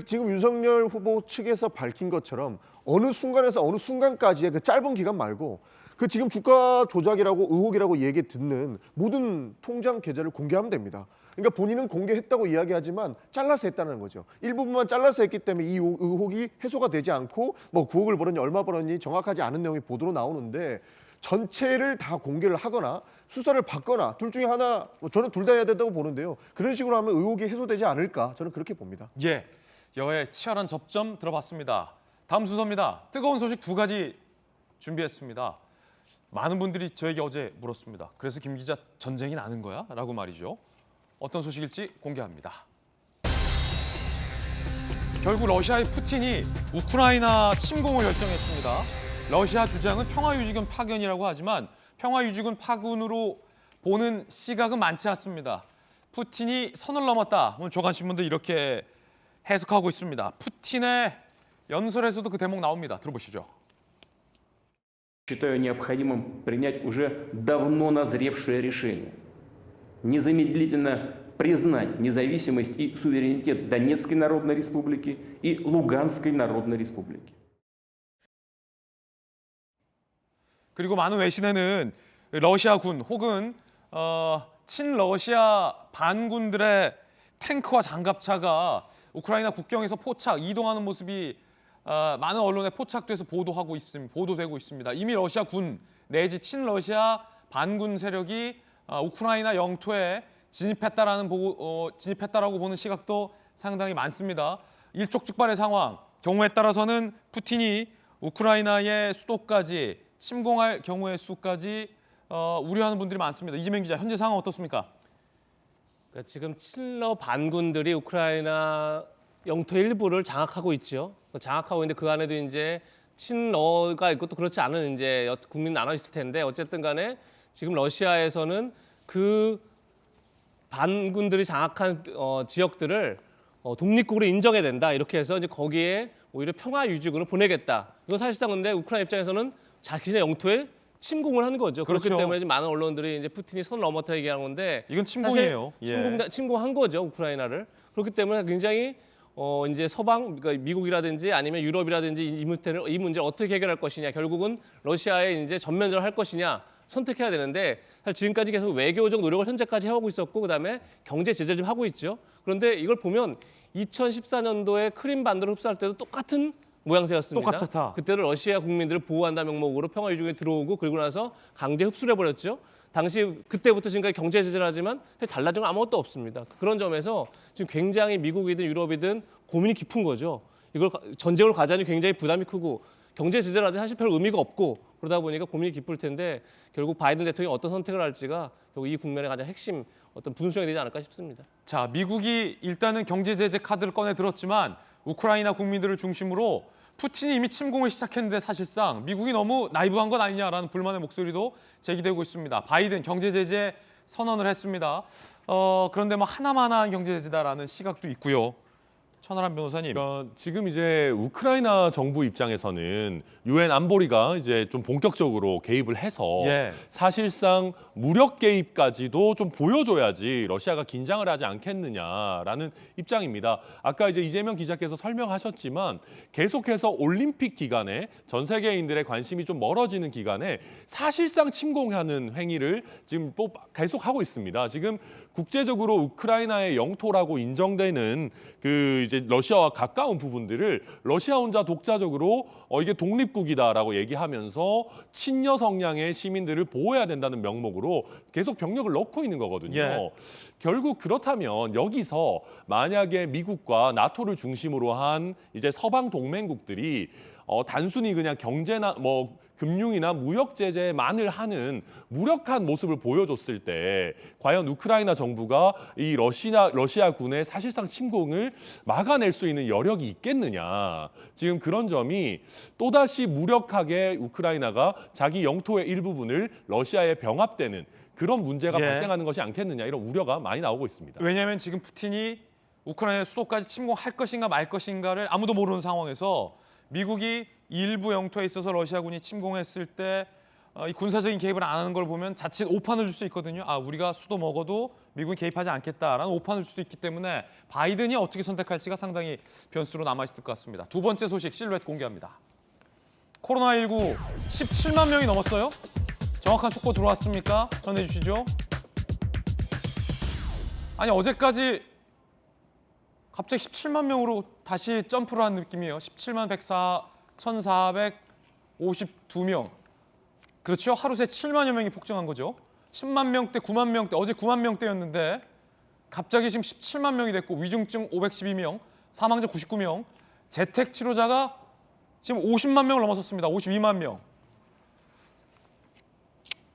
지금 윤석열 후보 측에서 밝힌 것처럼 어느 순간에서 어느 순간까지의 그 짧은 기간 말고 지금 주가 조작이라고 의혹이라고 얘기 듣는 모든 통장 계좌를 공개하면 됩니다. 그러니까 본인은 공개했다고 이야기하지만 잘라서 했다는 거죠. 일부분만 잘라서 했기 때문에 이 의혹이 해소가 되지 않고 뭐 9억을 벌었니 얼마 벌었니 정확하지 않은 내용이 보도로 나오는데, 전체를 다 공개를 하거나 수사를 받거나 둘 중에 하나, 저는 둘 다 해야 된다고 보는데요. 그런 식으로 하면 의혹이 해소되지 않을까, 저는 그렇게 봅니다. 예, 여야의 치열한 접점 들어봤습니다. 다음 순서입니다. 뜨거운 소식 두 가지 준비했습니다. 많은 분들이 저에게 어제 물었습니다. 그래서 김 기자 전쟁이 나는 거야? 라고 말이죠. 어떤 소식일지 공개합니다. 결국 러시아의 푸틴이 우크라이나 침공을 결정했습니다. 러시아 주장은 평화유지군 파견이라고 하지만 평화유지군 파군으로 보는 시각은 많지 않습니다. 푸틴이 선을 넘었다. 오늘 조간신문도 이렇게 해석하고 있습니다. 푸틴의 연설에서도 그 대목 나옵니다. 들어보시죠. Считаю необходимым принять уже давно назревшее решение незамедлительно признать независимость и суверенитет Донецкой Народной Республики и Луганской Народной Республики. 그리고 많은 외신에는 러시아군 혹은 친러시아 반군들의 탱크와 장갑차가 우크라이나 국경에서 포착, 이동하는 모습이 많은 언론에 포착돼서 보도되고 있습니다. 이미 러시아 군 내지 친러시아 반군 세력이 우크라이나 영토에 진입했다라고 보는 시각도 상당히 많습니다. 일촉즉발의 상황, 경우에 따라서는 푸틴이 우크라이나의 수도까지 침공할 경우의 수까지 우려하는 분들이 많습니다. 이재명 기자, 현재 상황 어떻습니까? 그러니까 지금 친러 반군들이 우크라이나 영토 일부를 장악하고 있죠. 장악하고 있는데 그 안에도 이제 친러가 있고 또 그렇지 않은 이제 국민 나눠 있을 텐데 어쨌든 간에 지금 러시아에서는 그 반군들이 장악한 지역들을 독립국으로 인정해야 된다. 이렇게 해서 이제 거기에 오히려 평화 유지군을 보내겠다. 이건 사실상 근데 우크라이나 입장에서는 자신의 영토에 침공을 한 거죠. 그렇기 그렇죠. 때문에 지금 많은 언론들이 이제 푸틴이 선을 넘었다 얘기하는 건데 이건 침공이에요. 침공한 거죠, 우크라이나를. 그렇기 때문에 굉장히 이제 서방, 그러니까 미국이라든지 아니면 유럽이라든지 이 문제를 어떻게 해결할 것이냐, 결국은 러시아에 이제 전면전을 할 것이냐 선택해야 되는데 사실 지금까지 계속 외교적 노력을 현재까지 해오고 있었고 그다음에 경제 제재를 좀 하고 있죠. 그런데 이걸 보면 2014년도에 크림 반도를 흡수할 때도 똑같은 모양새였습니다. 똑같았다. 그때는 러시아 국민들을 보호한다는 명목으로 평화 유지군에 들어오고 그러고 나서 강제 흡수를 해버렸죠. 당시 그때부터 지금까지 경제 제재를 하지만 달라진 건 아무것도 없습니다. 그런 점에서 지금 굉장히 미국이든 유럽이든 고민이 깊은 거죠. 이걸 전쟁으로 가자니 굉장히 부담이 크고 경제 제재를 하자 사실 별 의미가 없고 그러다 보니까 고민이 깊을 텐데 결국 바이든 대통령이 어떤 선택을 할지가 결국 이 국면의 가장 핵심 어떤 분수령이 되지 않을까 싶습니다. 자, 미국이 일단은 경제 제재 카드를 꺼내 들었지만 우크라이나 국민들을 중심으로 푸틴이 이미 침공을 시작했는데 사실상 미국이 너무 나이브한 것 아니냐라는 불만의 목소리도 제기되고 있습니다. 바이든 경제 제재 선언을 했습니다. 그런데 뭐 하나만한 경제 제재다라는 시각도 있고요. 천하람 변호사님. 지금 이제 우크라이나 정부 입장에서는 유엔 안보리가 이제 좀 본격적으로 개입을 해서 사실상 무력 개입까지도 좀 보여줘야지 러시아가 긴장을 하지 않겠느냐라는 입장입니다. 아까 이제 이재명 기자께서 설명하셨지만 계속해서 올림픽 기간에 전 세계인들의 관심이 좀 멀어지는 기간에 사실상 침공하는 행위를 지금 또 계속 하고 있습니다. 지금 국제적으로 우크라이나의 영토라고 인정되는 그 이제 러시아와 가까운 부분들을 러시아 혼자 독자적으로 이게 독립국이다라고 얘기하면서 친여 성향의 시민들을 보호해야 된다는 명목으로 계속 병력을 넣고 있는 거거든요. 결국 그렇다면 여기서 만약에 미국과 나토를 중심으로 한 이제 서방 동맹국들이 단순히 그냥 경제나 금융이나 무역 제재만을 하는 무력한 모습을 보여줬을 때 과연 우크라이나 정부가 이 러시아군의 사실상 침공을 막아낼 수 있는 여력이 있겠느냐. 지금 그런 점이 또다시 무력하게 우크라이나가 자기 영토의 일부분을 러시아에 병합되는 그런 문제가 발생하는 것이 않겠느냐 이런 우려가 많이 나오고 있습니다. 왜냐하면 지금 푸틴이 우크라이나 수도까지 침공할 것인가 말 것인가를 아무도 모르는 상황에서 미국이 일부 영토에 있어서 러시아군이 침공했을 때 이 군사적인 개입을 안 하는 걸 보면 자칫 오판을 줄 수 있거든요. 우리가 수도 먹어도 미국이 개입하지 않겠다라는 오판을 줄 수도 있기 때문에 바이든이 어떻게 선택할지가 상당히 변수로 남아있을 것 같습니다. 두 번째 소식 실루엣 공개합니다. 코로나19 17만 명이 넘었어요. 정확한 속보 들어왔습니까? 전해주시죠. 아니 어제까지 갑자기 17만 명으로 다시 점프를 한 느낌이에요. 17만 1,452명. 그렇죠? 하루 새 7만여 명이 폭증한 거죠. 10만 명대, 9만 명대, 어제 9만 명대였는데 갑자기 지금 17만 명이 됐고 위중증 512명, 사망자 99명, 재택 치료자가 지금 50만 명을 넘어섰습니다. 52만 명.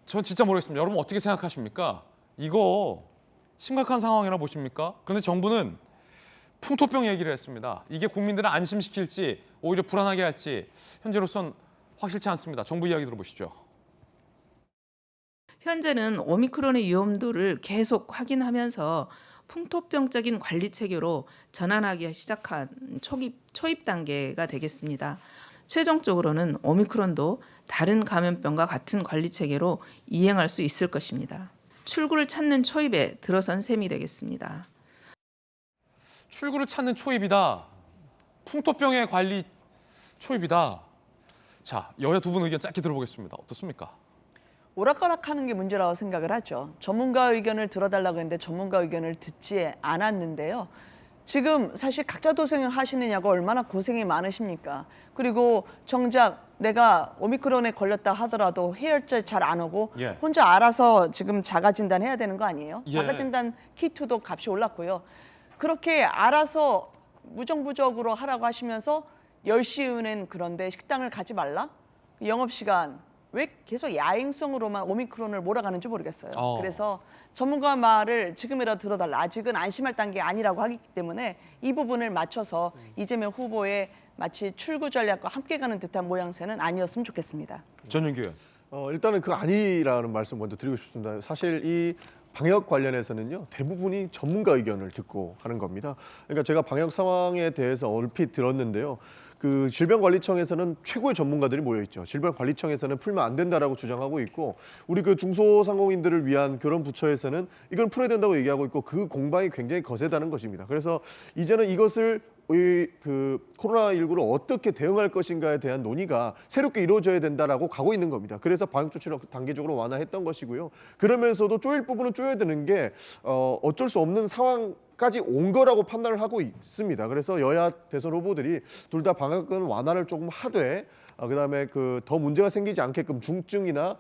전 진짜 모르겠습니다. 여러분 어떻게 생각하십니까? 이거 심각한 상황이라 보십니까? 그런데 정부는 풍토병 얘기를 했습니다. 이게 국민들을 안심시킬지 오히려 불안하게 할지 현재로선 확실치 않습니다. 정부 이야기 들어보시죠. 현재는 오미크론의 위험도를 계속 확인하면서 풍토병적인 관리 체계로 전환하기 시작한 초입 단계가 되겠습니다. 최종적으로는 오미크론도 다른 감염병과 같은 관리 체계로 이행할 수 있을 것입니다. 출구를 찾는 초입에 들어선 셈이 되겠습니다. 출구를 찾는 초입이다. 풍토병의 관리 초입이다. 자, 여야 두 분 의견 짧게 들어보겠습니다. 어떻습니까? 오락가락하는 게 문제라고 생각을 하죠. 전문가 의견을 들어달라고 했는데 전문가 의견을 듣지 않았는데요. 지금 사실 각자 도생하시느냐고 얼마나 고생이 많으십니까? 그리고 정작 내가 오미크론에 걸렸다 하더라도 해열제 잘 안 오고 예. 혼자 알아서 지금 자가진단 해야 되는 거 아니에요? 예. 자가진단 키트도 값이 올랐고요. 그렇게 알아서 무정부적으로 하라고 하시면서 10시 이후는 그런데 식당을 가지 말라? 영업시간 왜 계속 야행성으로만 오미크론을 몰아가는지 모르겠어요. 그래서 전문가 말을 지금이라도 들어달라. 아직은 안심할 단계 아니라고 하기 때문에 이 부분을 맞춰서 이재명 후보의 마치 출구 전략과 함께 가는 듯한 모양새는 아니었으면 좋겠습니다. 전윤기 의원. 일단은 그 아니라는 말씀 먼저 드리고 싶습니다. 사실 이 방역 관련해서는요, 대부분이 전문가 의견을 듣고 하는 겁니다. 그러니까 제가 방역 상황에 대해서 얼핏 들었는데요. 그 질병관리청에서는 최고의 전문가들이 모여 있죠. 질병관리청에서는 풀면 안 된다라고 주장하고 있고, 우리 그 중소상공인들을 위한 그런 부처에서는 이건 풀어야 된다고 얘기하고 있고, 그 공방이 굉장히 거세다는 것입니다. 그래서 이제는 이것을 그 코로나19를 어떻게 대응할 것인가에 대한 논의가 새롭게 이루어져야 된다라고 가고 있는 겁니다. 그래서 방역 조치를 단계적으로 완화했던 것이고요. 그러면서도 쪼일 부분은 쪼여야 되는 게 어쩔 수 없는 상황까지 온 거라고 판단을 하고 있습니다. 그래서 여야 대선 후보들이 둘 다 방역은 완화를 조금 하되 그다음에 그 더 문제가 생기지 않게끔 중증이나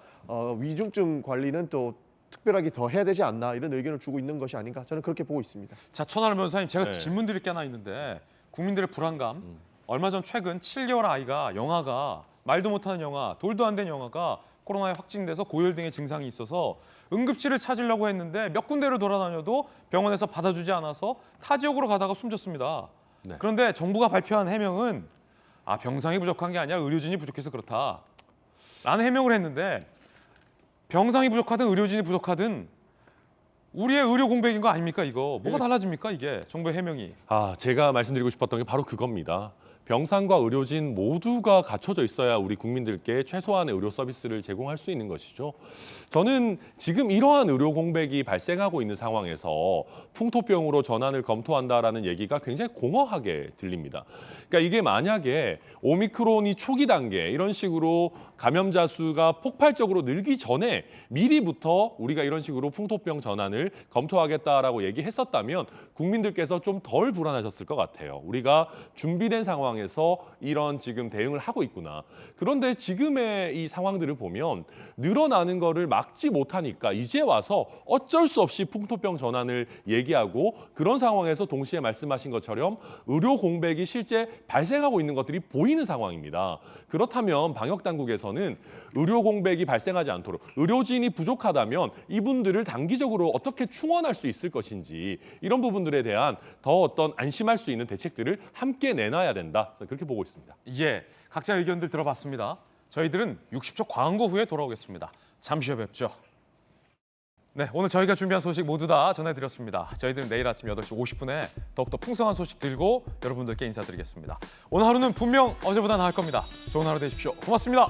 위중증 관리는 또 특별하게 더 해야 되지 않나, 이런 의견을 주고 있는 것이 아닌가, 저는 그렇게 보고 있습니다. 자, 천하람 변호사님, 제가 네. 질문 드릴 게 하나 있는데 국민들의 불안감, 얼마 전 최근 7개월 아이가 영아가 말도 못하는 영아, 돌도 안 된 영아가 코로나에 확진돼서 고열 등의 증상이 있어서 응급실을 찾으려고 했는데 몇 군데를 돌아다녀도 병원에서 받아주지 않아서 타 지역으로 가다가 숨졌습니다. 네. 그런데 정부가 발표한 해명은 병상이 부족한 게 아니라 의료진이 부족해서 그렇다 라는 해명을 했는데, 병상이 부족하든 의료진이 부족하든 우리의 의료 공백인 거 아닙니까? 이거 뭐가 달라집니까? 이게 정부의 해명이. 제가 말씀드리고 싶었던 게 바로 그겁니다. 병상과 의료진 모두가 갖춰져 있어야 우리 국민들께 최소한의 의료 서비스를 제공할 수 있는 것이죠. 저는 지금 이러한 의료 공백이 발생하고 있는 상황에서 풍토병으로 전환을 검토한다라는 얘기가 굉장히 공허하게 들립니다. 그러니까 이게 만약에 오미크론이 초기 단계 이런 식으로 감염자 수가 폭발적으로 늘기 전에 미리부터 우리가 이런 식으로 풍토병 전환을 검토하겠다라고 얘기했었다면 국민들께서 좀 덜 불안하셨을 것 같아요. 우리가 준비된 상황에서 이런 지금 대응을 하고 있구나. 그런데 지금의 이 상황들을 보면 늘어나는 거를 막지 못하니까 이제 와서 어쩔 수 없이 풍토병 전환을 얘기하고, 그런 상황에서 동시에 말씀하신 것처럼 의료 공백이 실제 발생하고 있는 것들이 보이는 상황입니다. 그렇다면 방역당국에서는 의료 공백이 발생하지 않도록, 의료진이 부족하다면 이분들을 단기적으로 어떻게 충원할 수 있을 것인지, 이런 부분들에 대한 더 어떤 안심할 수 있는 대책들을 함께 내놔야 된다, 그렇게 보고 있습니다. 예, 각자 의견들 들어봤습니다. 저희들은 60초 광고 후에 돌아오겠습니다. 잠시 후에 뵙죠. 네, 오늘 저희가 준비한 소식 모두 다 전해드렸습니다. 저희들은 내일 아침 8시 50분에 더욱더 풍성한 소식 들고 여러분들께 인사드리겠습니다. 오늘 하루는 분명 어제보다 나을 겁니다. 좋은 하루 되십시오. 고맙습니다.